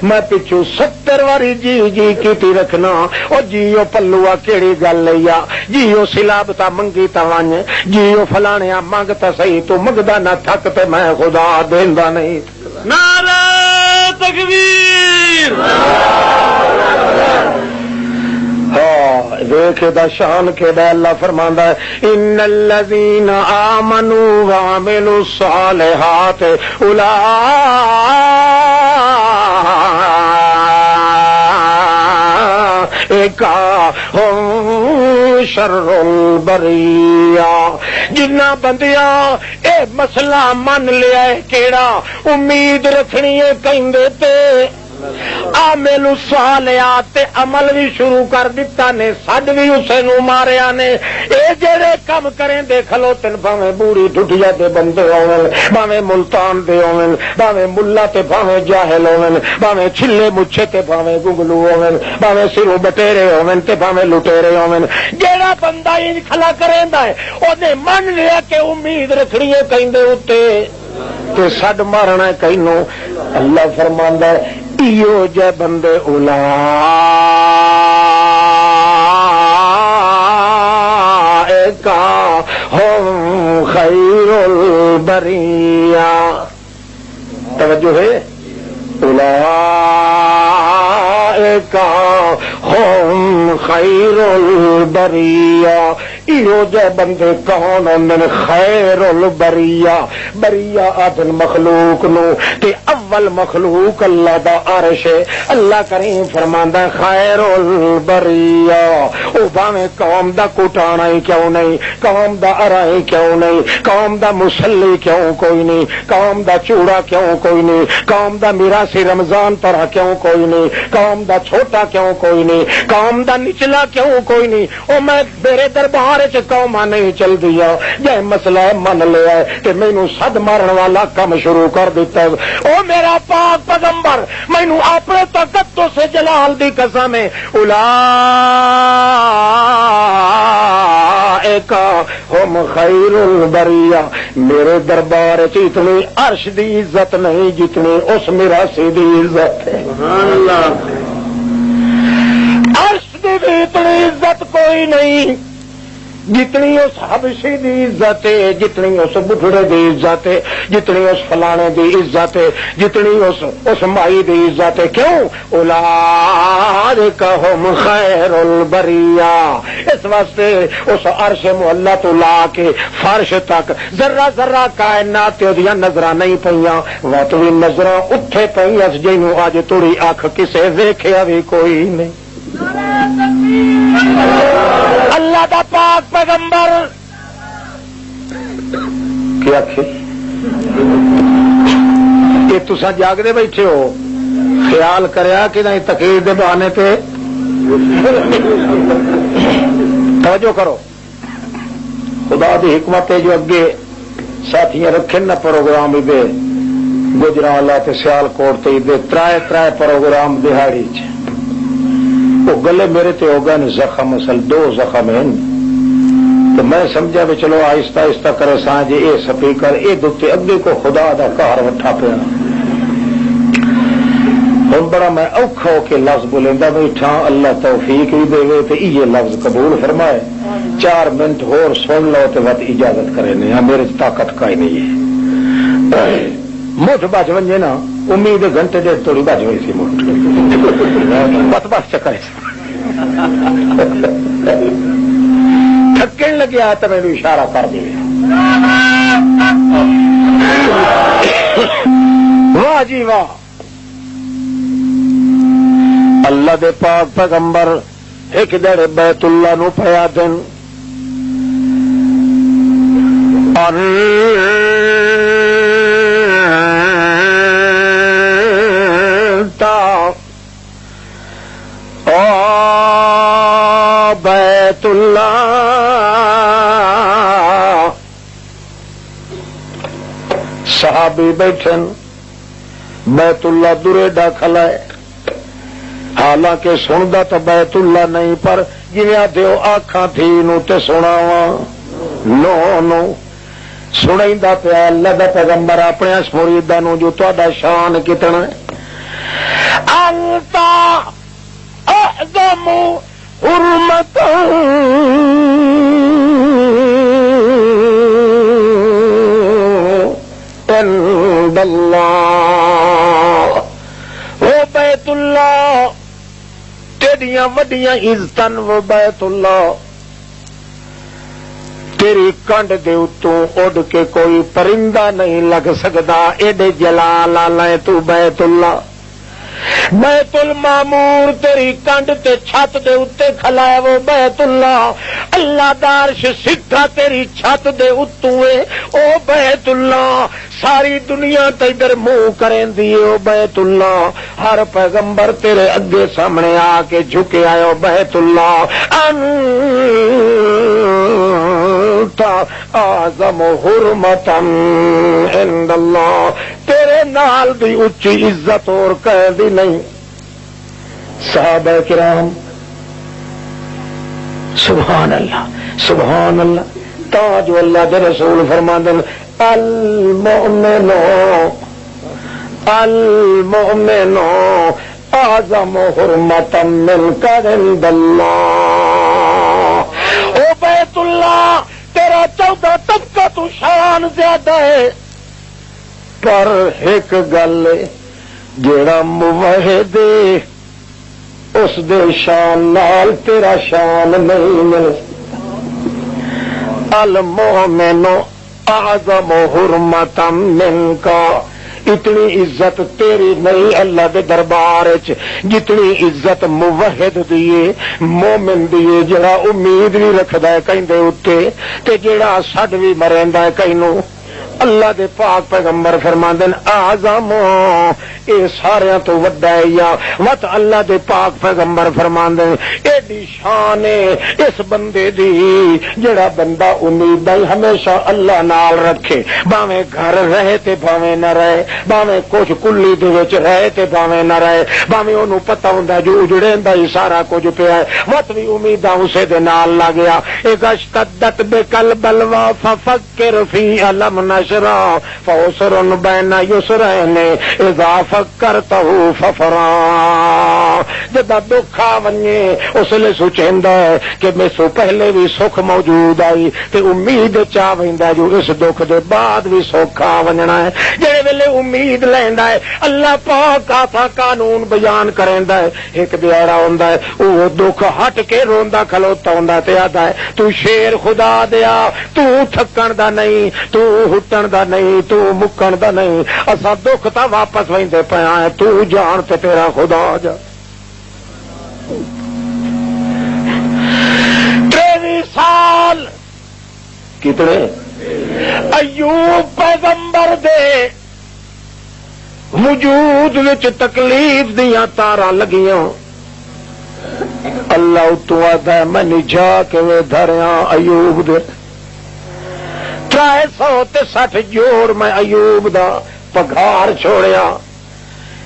میں پچھو 70 واری جی جی کیتی رکھنا او جیو پلوا کیڑی گل لیا جیو سلاب تا منگی تا ون جیو فلانیا منگتا صحیح تو منگدا نہ تھک تے میں خدا دیندا نہیں نعرہ تکبیر دیکھ دا شان کے دا اللہ فرماندا ہے ان الذین آمنوا وعملوا الصالحات اولئک هم شر البریہ جنہ بندیاں اے مسئلہ من لیا ہے کیڑا امید رکھنی ہے کہندے تے عامل الصالحات عمل بھی شروع کر دیتا نے سڈ بھی اسے نو ماریا نے اے جڑے کم کریں دے کھلوتن بھاویں بوڑھی ڈھڈیا دے بندے ہوون بھاویں ملتان دے ہوون بھاویں ملا تے بھاویں جاہل ہوون بھاویں چھلے مچھے تے بھاویں گنگلو ہوون بھاویں سروں بٹیرے ہوون تے بھاویں لٹیرے ہوون جیڑا بندہ ان کھلا کریندا ہے اونے من لیا کہ امید رکھنی ہے کہندے اوتے تے سڈ مارنا کینوں اللہ فرماندا ہے ایو جے بندے اولئک هم خیر البریہ توجہ ہے اولئک هم خیر البریہ ایو جے بندے کون ہوندے نے خیر البریہ بریہ آدن مخلوق نو تے اول مخلوق اللہ دا عرش ہے اللہ کریم فرماندا ہے خیر البریہ او بھاویں قوم دا کٹانا ہی کیوں نہیں قوم دا ارائی کیوں نہیں قوم دا مسلی کیوں کوئی نہیں قوم دا چوڑا کیوں کوئی نہیں قوم دا میراثی رمضان طرح کیوں کوئی نہیں قوم دا چھوٹا کیوں کوئی نہیں قوم دا نچلا کیوں کوئی نہیں او میں میرے دربار چ قوما نہیں چل دیا یہ مسئلہ من لیا کہ مینوں صد مارن والا کم شروع کر دیتا ہے او میرا پاک پیغمبر مینوں اپنے تقدس جلال دی قسم ہے اولئک ہم خیر البریہ میرے دربار چ اتنی عرش دی عزت نہیں جتنی اس میراثی دی عزت ہے سبحان اللہ عرش دی بھی اتنی عزت کوئی نہیں جتنی اس حبشی دی عزت ہے جتنی اس بٹھڑے دی عزت ہے جتنی اس فلانے دی عزت ہے جتنی اس مائی دی عزت ہے کیوں اولئک ہم خیر البریہ اس واسطے اس عرش معلا تو لا کے فرش تک ذرہ ذرہ کائنات دیاں نظراں نہیں پیاں وقت بھی نظراں اٹھے پیاں جنوں اج تڑی اکھ کسے ویکھیا بھی کوئی نہیں اللہ دا پاک پیغمبر کیا کہ تسا جاگدے بیٹھے ہو خیال کریا کہ نہیں تقریر دے بہانے پہ توجہ کرو خدا دی حکمت ہے جو اگے ساتھیاں رکھیں نہ پروگرام دے گجرالہ تے سیالکوٹ تے دے ترائے پروگرام دہاڑی چ وہ گلے میرے تے ہو گئے زخم اصل 2 زخم ہیں تو میں سمجھا بھی چلو آہستہ آہستہ کرے سانجے اے سپیکر اے دوتے اگے کو خدا دا قہر وٹھا پیا ہن بڑا میں اوکھا ہو کے لفظ بولیندا بیٹھا اللہ توفیق بھی دے تے یہ لفظ قبول فرمائے 4 منٹ ہور سن لو تے وقت اجازت کرے نہیں میرے طاقت کا ہی نہیں ہے مٹھ بچ ونجے نا امید گھنٹے ڈیڑھ توڑی بچ ہوئی سی مٹھ بس چکر تھکن لگیا تو میں اشارہ کر دیا واہ جی واہ اللہ دے پاک پیغمبر ایک دیر بیت اللہ نو پیا دن بیت اللہ صحابی بیٹھن بیت اللہ دورے ڈاکھل ہے حالانکہ سندا تو بیت اللہ نہیں پر جویں دیو آکھاں تھی نو تے سناواں نو سنائندا پیا اللہ دا پیغمبر اپنے مریداں نو جو تہاڈا شان کتنا ہے انت اعظم حرمت عند اللہ وہ بیت اللہ تیریاں وڈیاں عزتاں وہ بیت اللہ تیری کنڈ دے اتوں اڑ کے کوئی پرندہ نہیں لگ سکدا ایڈے جلال والا تو بیت اللہ بیت المامور تیری کنڈ تے چھت دے اتے کھلا ہے وہ بیت اللہ اللہ دا عرش سدھا تیری چھت دے اتوں ہے او بیت اللہ ساری دنیا تے ادھر منہ کریندی ہے او بیت اللہ ہر پیغمبر تیرے اگے سامنے آ کے جھکے آئے بیت اللہ انت اعظم حرمتا عند اللہ تیرے نال دی اچھی عزت اور کہہ دی نہیں صحابہ کرام سبحان اللہ تاج اللہ دے رسول فرماندے المؤمن اعظم حرمتا منک عند اللہ او بیت اللہ تیرا 14 طبقہ تو شان زیادہ ہے پر ایک گل جیڑا موحد اس دے شان نال تیرا شان نہیں مل المؤمن اعظم حرمت منک، اتنی عزت تیری نہیں اللہ دے دربار وچ جتنی عزت موحد دیے مومن دیے جڑا امید بھی رکھدا ہے کہندے اوتے تے جڑا سڈ بھی مریندا ہے کینوں۔ اللہ دے پاک پیغمبر فرماندے اعظم، اے سارے تو وڈا ہے یا وت اللہ دے پاک پیغمبر فرماندے ایڈی شان ہے اس بندے دی جڑا بندہ امید ہمیشہ اللہ نال رکھے، باویں گھر رہے تے باویں نہ رہے، باویں کچھ کلی دے وچ رہے تے باویں نہ رہے، باویں اونوں پتہ ہوندا جو اجڑیندا ہی سارا کچھ پیا ہے، وت بھی امیداں اسے دے نال لگیا۔ اذا اشتدت بکل بلوا ففکر فی علم نشرا فعسر بین یسرین اذا فکرتہ ففرا، جدا دکھ آ ونجے اس لیے سوچیندا ہے کہ میں سو پہلے بھی سکھ موجود آئی تے امید چاہ ویندا جو اس دکھ دے بعد بھی سکھ آ ونجنا ہے۔ جڑے ویلے امید لیندا ہے اللہ پاک آتا قانون بیان کریندا ہے، ایک دیہڑا ہوندا ہے وہ دکھ ہٹ کے روندا کھلوتا ہوندا تے آدا ہے تو شیر خدا دیا، تو تھکن دا نہیں، تو ہٹن دا نہیں، تو مکن دا نہیں، اساں دکھ تا واپس ویندے پیا ہے، تو جان تے تیرا خدا جا۔ 23 سال کتنے ایوب پیغمبر دے وجود وچ تکلیف دیاں تاراں لگیاں، اللہ اتوں آتا ہے میں جا کے وے دھریا ایوب دے 360 جوڑ میں ایوب دا پگھار چھوڑیا،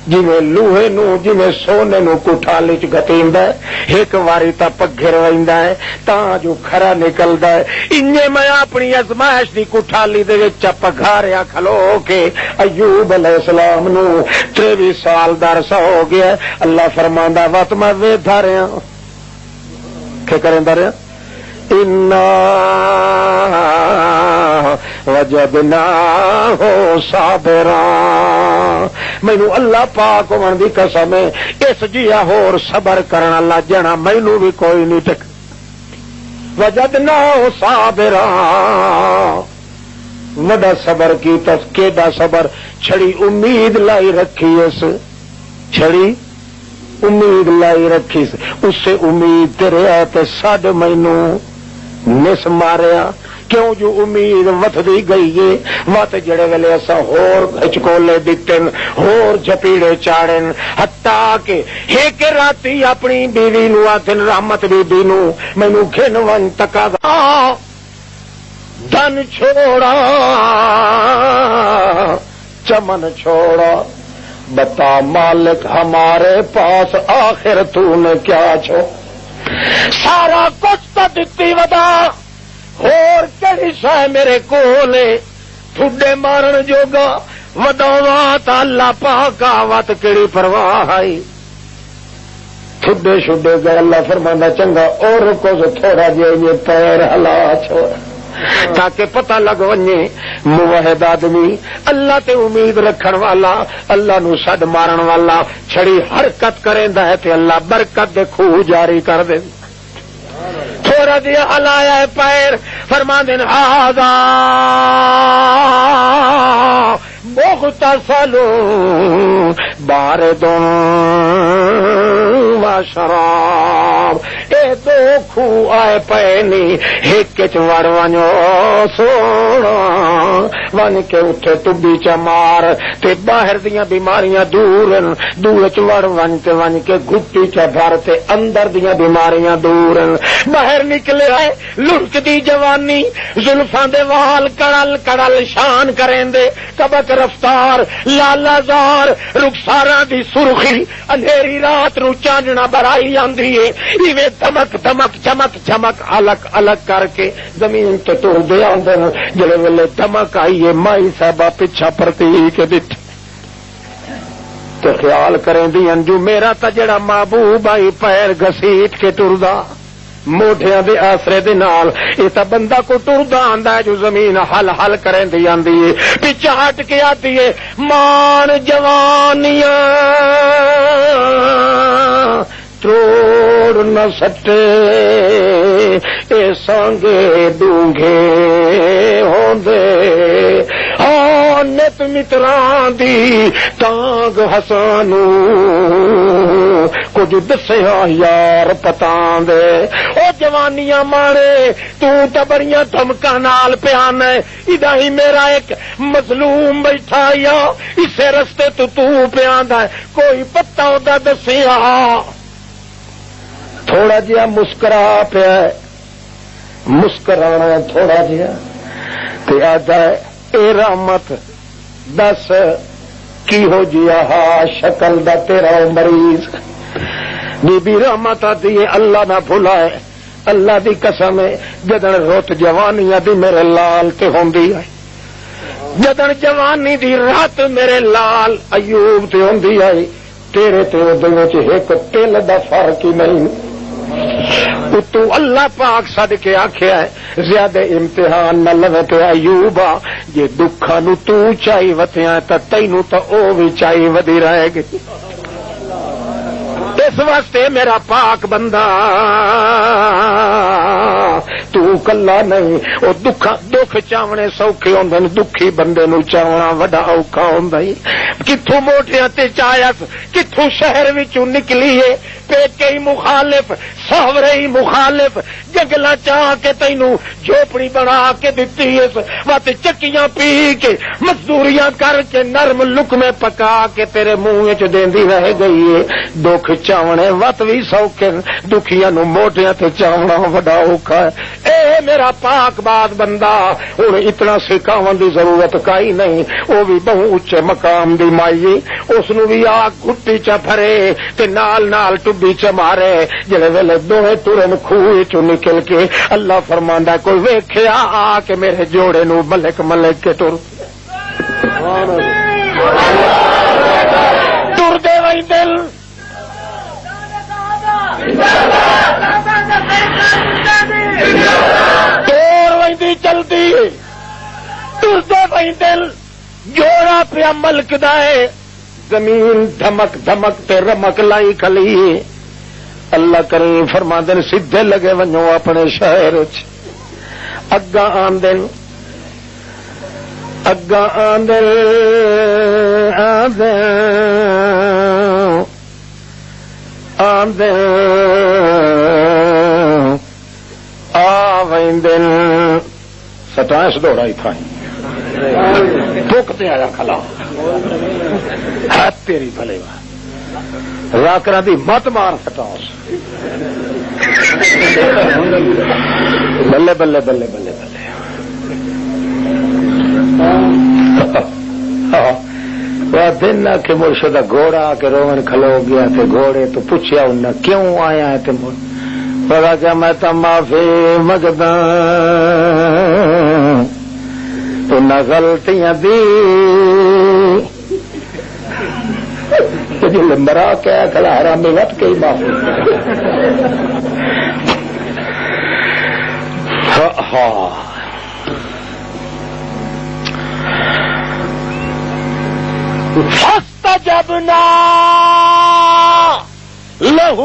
جویں لوہے نو جویں سونے نو کٹھالی چ گتیندا ہے، ایک واری تا پگھر ویندا ہے تاں جو کھرا نکلدا ہے، انجے میں اپنی ازمائش دی کٹھالی دے وچ پگھاریا کھلو کے ایوب علیہ السلام نو 23 سال دا عرصہ ہو گیا۔ اللہ فرماندا وت میں ویکھدا رہیا کہ کریندا رہیا انا وجدناہ صابرا، مینو اللہ پاک ہون دی قسم ہے اس جیا ہور صبر کرن والا جنا مینو بھی کوئی نہیں ٹک۔ وجدناہ صابرا، وڈا صبر کی کیڈا صبر، چھڑی امید لائی رکھی، اس چھڑی امید لائی رکھی، اس سے امید تیرے ہے تے سڈ مینو نس ماریا، کیوں جو امید وتھدی گئی ہے، وت جڑے ویلے اسا ہور چکولے دتن، ہور جپیڑے چاڑن، حتیٰ کہ ایک راتی اپنی بیوی نو آدن رحمت بی بی نو مینو گھن ون تکا دن چھوڑا چمن چھوڑا، بتا مالک ہمارے پاس آخر تو نے کیا چھو، سارا کچھ تو دتی ودا، اور کہڑی شے میرے کولے ٹھڈے مارن جوگا، وداوات اللہ پاک آوت کیڑی پرواہ آئی، ٹھڈے شڈے گئے۔ اللہ فرمانا چنگا اور کو تھوڑا جے یہ پیر ہلا چھوڑ تاکہ پتہ لگ ونجے موحد آدمی اللہ تے امید رکھن والا، اللہ نو سڈ مارن والا چھڑی حرکت کریندا ہے تے اللہ برکت دے خوہ جاری کر دے۔ تھوڑا دیا ہلایا ہے پیر، فرماندے ھذا مغتسل بارد و شراب، اے دو خوہ آئے پے نی ایک چ وڑ ونجو سونا، ون کے اٹھے ٹبی چ مار تے باہر دیاں بیماریاں دور چ وڑ ون تے ون کے گھٹی چ بھر تے اندر دیاں بیماریاں دور، باہر نکلے ہے لڑک دی جوانی، زلفاں دے وال کڑل کڑل شان کریندے، کبک رفتار لالا زار، رخساراں دی سرخی، اندھیری رات نو چاننا برائی آندی ہے، ایویں دمک دمک چمک چمک الگ الگ کر کے زمین تے ٹر دے آندے، جڑے ویلے دمک آئی ہے مائی صاحبہ پچھا پرتی کے دٹ تو خیال کریں دی انجو میرا تا جڑا محبوب آئی پیر گھسیٹ کے ٹردا موٹیاں دے آسرے دے نال، یہ تا بندہ کو ٹردا آندا ہے جو زمین ہل ہل کریں دی آندی ہے، پیچھے ہٹ کے آتی ہے مان جوانیاں تروڑ نہ سٹے اے سانگے ڈونگے ہوندے ہاں نت متران دی تانگ حسانو کچھ دسیا یار پتان دے او جوانیاں مانے تو بڑیاں دھمکاں نال پیان ہے ادا ہی میرا ایک مظلوم بیٹھا یا اسے رستے تو پیاندا ہے کوئی پتہ ہوتا دسیا تھوڑا جہا مسکرا پیا مسکرانا تھوڑا جہا تے آدا ہے اے رحمت دس کی ہو جیا ہا شکل دا تیرا مریض بی بی رحمت آتی ہے اللہ نہ بھلائے اللہ دی قسم ہے جدن روت جوانیاں دی میرے لال تے ہوندی ہے جدن جوانی دی رات میرے لال ایوب تے ہوندی ہے تیرے تے دل وچ ایک تل دا فرق ہی نہیں تو اللہ پاک صد کے آکھیا ہے زیادہ امتحان نہ لوے تے ایوبا جے دکھاں نو تو چائی وتیاں تے تینوں تے او وی چائی ودی رہے گی اس واسطے میرا پاک بندہ تو کلا نہیں او دکھ چاونے سوکھے ہوندے دکھی بندے نو چاونا وڈا اوکھا ہوندا ہے کتھوں موٹیاں تے چایس کتھوں شہر وچوں نکلی ہے پیکے ہی مخالف سہورے ہی مخالف جنگلا چاہ کے تینوں جھوپڑی بنا کے دتی اس وقت چکیاں پی کے مزدوریاں کر کے نرم لقمے پکا کے تیرے منہ وچ دیندی رہ گئی ہے دکھ چاونے وت بھی سوکھے دکھیاں نو موٹیاں تے چاونا وڈا اوکھا ہے اے میرا پاک باد بندہ ہن اتنا سکھاون دی ضرورت کائی نہیں او بھی بہو اونچے مقام دی مائی اس نو بھی آ گھٹی چ پھرے تے نال نال ٹبی چ مارے جڑے ویلے دوہے ٹرن کھوہ چوں نکل کے اللہ فرماندا کوئی ویکھیا آ کے میرے جوڑے نو ملک ملک کے ٹر دے وئی دل توڑ وی چلتی ٹرتے وئی دل جوڑا پیا ملک دے زمین دھمک دھمک تے رمک لائی کھلی اللہ کریم فرما دن سیدھے لگے ونجو اپنے شہر اگا آندن اگا آندن آندن آندن آ ویندن ستائش دوڑائی تھا پوکتے آیا کھلا ہاتھ تیری بھلے راکرا دی مت مار سٹاس بلے بلے بلے بلے بلے دن آ کے مرشد گھوڑا آ کے رومن کھلو گیا تے گھوڑے تو پوچھیا انہیں کیوں آیا ہے تے پتا کیا میں تو معافی مگدا تو نہ غلطیاں دی مرا کیا کھلا حرامی وٹ کے ہی معافی ہاں فاستجبنا له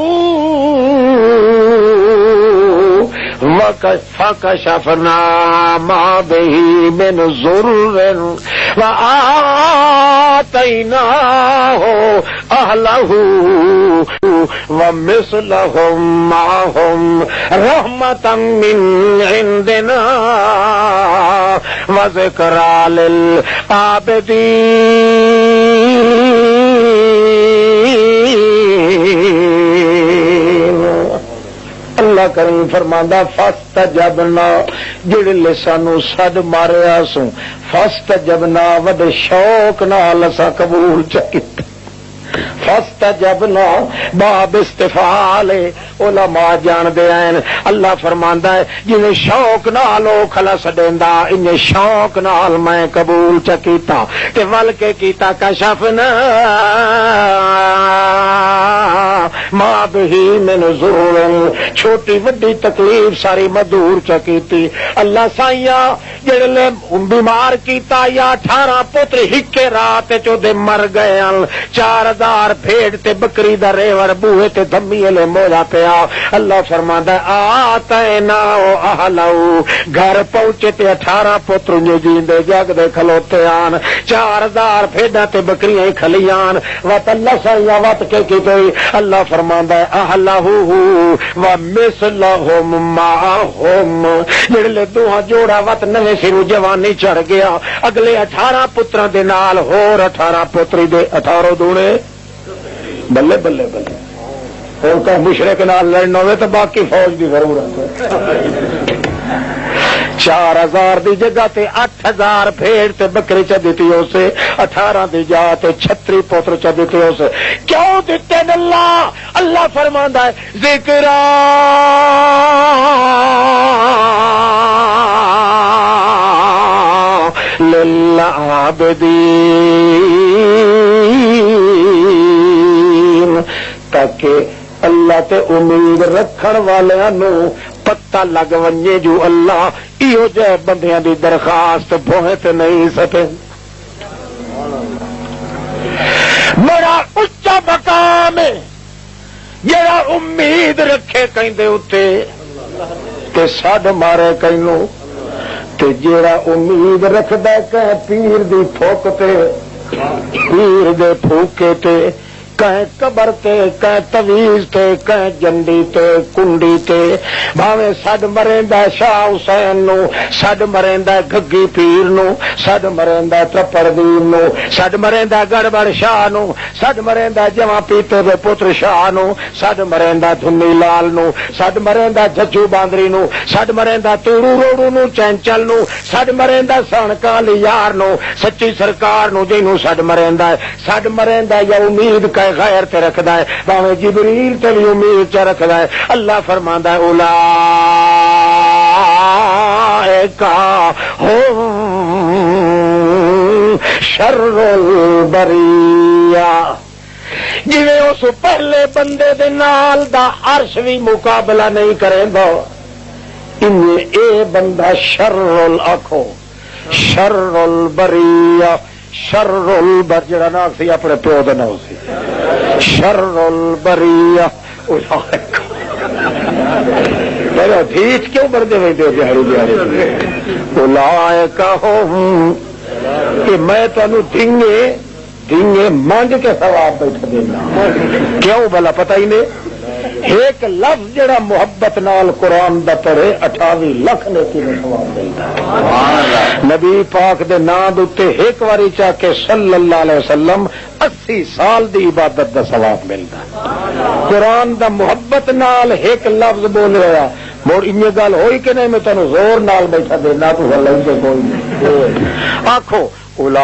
فكشفنا ما به من ضر وآتيناه أهله ومثلهم معهم رحمة من عندنا وذكرى للعابدين اللہ کریم فرماندا فاستجبنا جڑے لسانو صد ماریا سو فاستجبنا وڈے شوق نال اسا قبول چکیتا فاستجبنا باب استفعال علماء جان دے ہیں اللہ فرماندا ہے جے شوق نال او کھلا سڈیندا ان شوق نال میں قبول چکیتا تے ول کے کیتا کشفنا ما به من ضرور چھوٹی وڈی تکلیف ساری مدور چکیتی اللہ سائیا جڑے بیمار کیتا یا 18 پتر ہکے رات چودے مر گئے 4000 بھیڑ تے بکری دا ریور بوہے تے دھمی لے مولا پیا اللہ فرماندا آتینا اہلو گھر پہنچے تے 18 پتر جو جیندے جاگدے کھلوتے آن 4000 بھیڑاں تے بکریاں کھلیاں وت اللہ سیا وت کے کیتے اللہ فرماندا اہلہ و مثلہم معہم جڑے دوہاں جوڑا وت نویں سرو جوانی چڑھ گیا اگلے 18 پتراں دے نال ہور 18 پتری دے 18 دونے بلے بلے بلے اور کہ مشرک نال لڑنا ہوئے تو باقی فوج دی ضرورت ہے 4000 دی جگہ تے 8000 بھیڑ تے بکری چ دیتی اسے 18 دی جا تے 36 پتر چ دیتے اسے کیوں دیتے اللہ اللہ فرماندا ہے ذکرا للعابدین تاکہ اللہ تے امید رکھن والےاں نو پتہ لگ ونجے جو اللہ ایو جے بندیاں دی درخواست بوہے تے نہیں سکے بڑا اچا مقام ہے جڑا امید رکھے کہندے اتے تے سڈ مارے کینو تے جڑا امید رکھدا کہ پیر دی پھوک تے پیر دے پھوکے تے کہیں قبر تے کہیں تویز تے کہیں جنڈی تے کنڈی تے بھاویں سڈ مریندا شاہ حسین نو سڈ مریندا گگی پیر نو سڈ مریندا ترپڑ دین نو سڈ مریندا گڑبڑ شاہ نو سڈ مریندا جواں پیتے دے پتر شاہ نو سڈ مریندا دھنی لال نو سڈ مریندا ججو باندری نو سڈ مریندا توڑو روڑو نو چینچل نو سڈ مریندا سانکالی یار نو سچی سرکار نو جنوں سڈ مریندا سڈ مریندا یا امید غیر تے رکھدا ہے باویں جبریل تے بھی امید چ رکھدا ہے اللہ فرماندا ہے اولئک هم شر البریہ جویں اس پہلے بندے دے نال دا عرش بھی مقابلہ نہیں کرے گا ان اے بندہ شر الاخو شر البریہ شر البر جڑا نام سی اپنے پیو دا نام سی شر البریہ میرا ٹھیک کیوں بردے ہوئے دے دیہڑی دیہڑی اولئک ہم کہ میں تانوں دھنگے مانگ کے ثواب بیٹھا دینا کیوں بھلا پتہ ہی نہیں ایک لفظ جڑا محبت نال قرآن دا پڑھے 28 لاکھ نیکی دا ثواب ملتا ہے نبی پاک دے نام دے ایک واری چاہ کے صلی اللہ علیہ وسلم 80 سال دی عبادت دا ثواب ملتا ہے قرآن دا محبت نال ایک لفظ بول رہا موڑ ان گل ہوئی کہ نہیں میں تینوں زور نال بیٹھا دینا تو لگ کے کوئی نہیں آکھو اولئک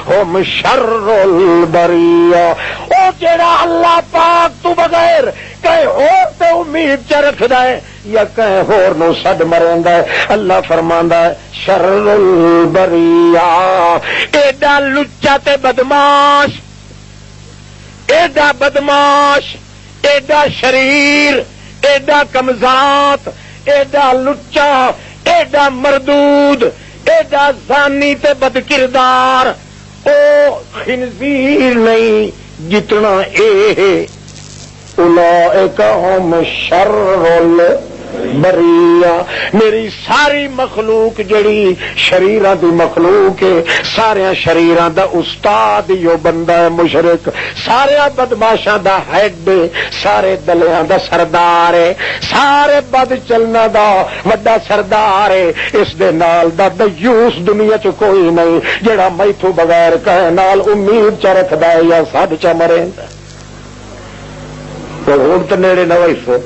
هم شر البریہ او جڑا اللہ پاک تو بغیر کہیں اور تے امید چ رکھدا ہے یا کہیں اور نو سڈ مریندا ہے اللہ فرماندا ہے شر البریہ ایڈا لچا تے بدماش ایڈا بدماش ایڈا شریر ایڈا کمزات ایڈا لچا ایڈا مردود ایڈا زانی تے بد کردار او خنزیر نہیں جتنا اے اولئک هم شر البریہ میری ساری مخلوق جڑی شریراں دی مخلوق ہے سارے شریراں دا استاد یو بندہ ہے مشرک سارے بدماشاں دا ہیڈ سارے دلیاں دا سردار ہے سارے بد چلنا دا وڈا سردار ہے اس دے نال دا دیوس دنیا چ کوئی نہیں جڑا میتھوں بغیر کہے نال امید چ رکھدا ہے یا سڈ چ مریندا ہوں تو نیڑے نہ ویسو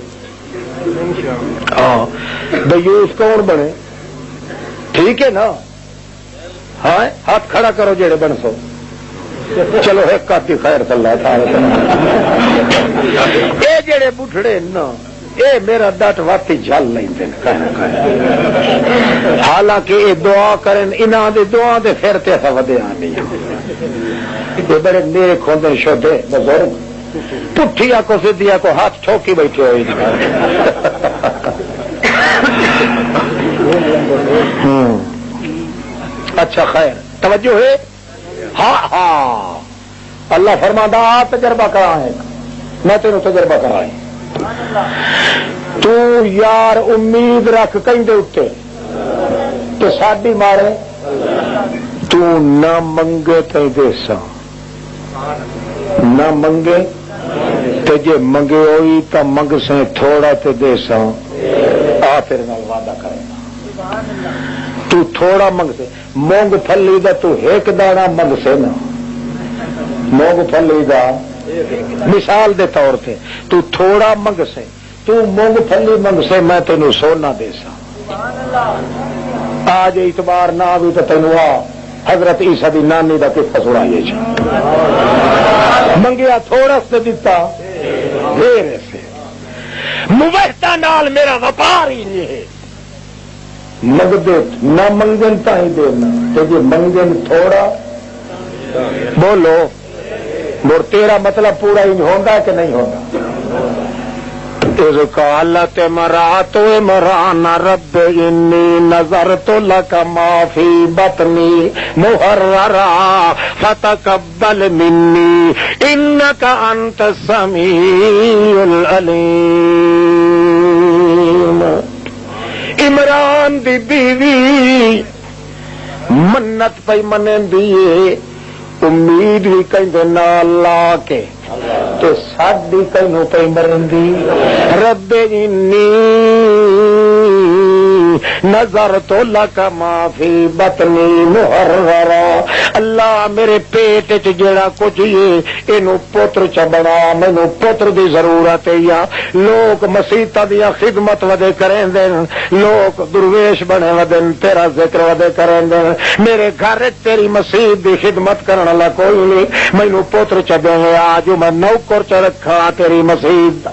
ہاں دیوس کون بنے ٹھیک ہے نا ہاں ہاتھ کھڑا کرو جڑے بن سو چلو ایک کاتی خیر کلا یہ جڑے بٹھڑے نا یہ میرا ڈٹ واقعی جل نہیں دین حالانکہ یہ دعا کریں انہاں دے دعا دے پھر تے ایسا ودیا نہیں یہ بڑے نیک ہوندے شودے بزرگ پٹھی کو سدھی کو ہاتھ ٹھوکی بیٹھے ہوئے اچھا خیر توجہ ہے. ہاں اللہ فرماتا تجربہ کرائے میں تینوں تجربہ کرائے. تو یار امید رکھ کہیں دے اتے تو ساڈی مارے تو نہ منگے تے دے سا نہ منگے تے جے منگے ہوئی تو منگ سے تھوڑا تے دے سا آ تیرے نال وعدہ کرے تو تھوڑا منگ سے مونگ پھلی دا تو ایک دانا منگ سے نا مونگ پھلی دا مثال دے طور پہ تو تھوڑا منگ سے تو مونگ پھلی منگ سے میں تینوں سونا دے سا. آج اعتبار نہ بھی تو تینوں آ حضرت عیسیٰ دی نانی دا قصہ سنائیے منگیا تھوڑا سے دیتا میرے سے موحدہ نال میرا وپار ہی نہیں ہے. منگ دے نہ منگن تا ہی دینا تو جی منگن تھوڑا بولو مر تیرا مطلب پورا ہی ہوگا کہ نہیں ہوگا. قالت امرأۃ عمران رب انی نظرت لک ما فی بطنی محررا فتقبل منی انک انت السمیع العلیم. عمران دی بیوی منت پئی منن دی امید بھی کہیں نال لا کے تو ساڈی کہیں پہ مرن دی رب انی نظر تو لک ما فی بطنی محررا. اللہ میرے پیٹ چ جڑا کچھ یہ اینو پتر چ بنا مینو پتر دی ضرورت ہے. یا لوگ مسیتاں دی خدمت ودے کریں دین لوگ درویش بنے ودن تیرا ذکر ودے کریں دین میرے گھر تیری مسیت دی خدمت کرن والا کوئی نہیں مینو پتر چ دے آج میں نوکر چ رکھا تیری مسیت دا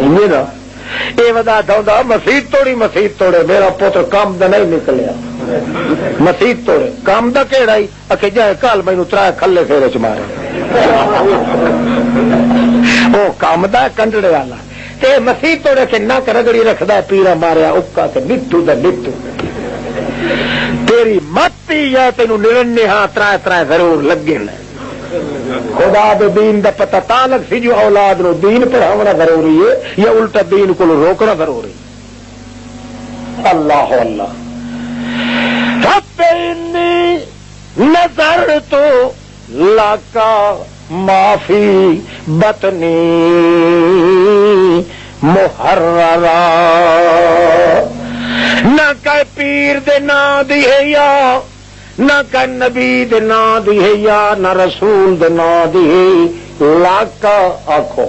یہ نا یہ ودا دوندا مسیت توڑے میرا پتر کام دا نہیں نکلیا مسیت توڑے کام دا کیڑا ہی اکے جائے کل مینو ترائے کھلے پھیرے چ مارے وہ کام دا کنڈڑے والا تے مسیت توڑے کے نک رگڑی رکھدا پیرا ماریا اکا تے نٹو دا نٹو تیری مت یا تینوں نرنے ہاں ترائے ضرور لگے نا. خدا دے دین دا پتہ تا لگ سی جو اولاد نو دین پڑھاونا ضروری ہے یا الٹا دین کو روکنا ضروری. اللہ اللہ رب انی نظرت لکا ما فی بطنی محررا. نہ کہ پیر دے نا دی ہے یا نہ کہ نبی دے نا دی ہے یا نہ رسول دے نا دی ہے لاکا آخو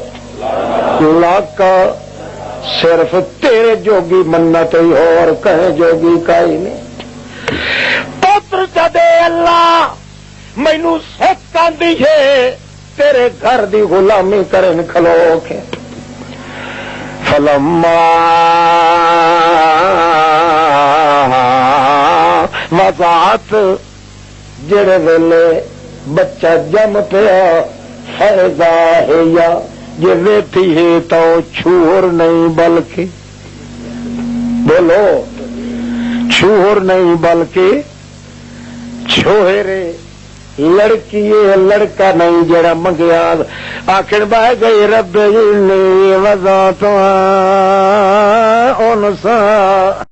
لاکا صرف تیرے جوگی منت ہی اور کہیں جوگی کائی نہیں. پتر چدے اللہ مینو سکھ آندی ہے تیرے گھر دی غلامی کرن کھلو کے فلما وضعت جڑے ویلے بچہ جم پیا فیضا ہے یا یہ ویٹھی ہے تو چھوڑ نہیں بلکہ بولو چھوڑ نہیں بلکہ چھوہرے لڑکی لڑکا نہیں جڑا منگیا آخر بہ گئی رب وضعت انسا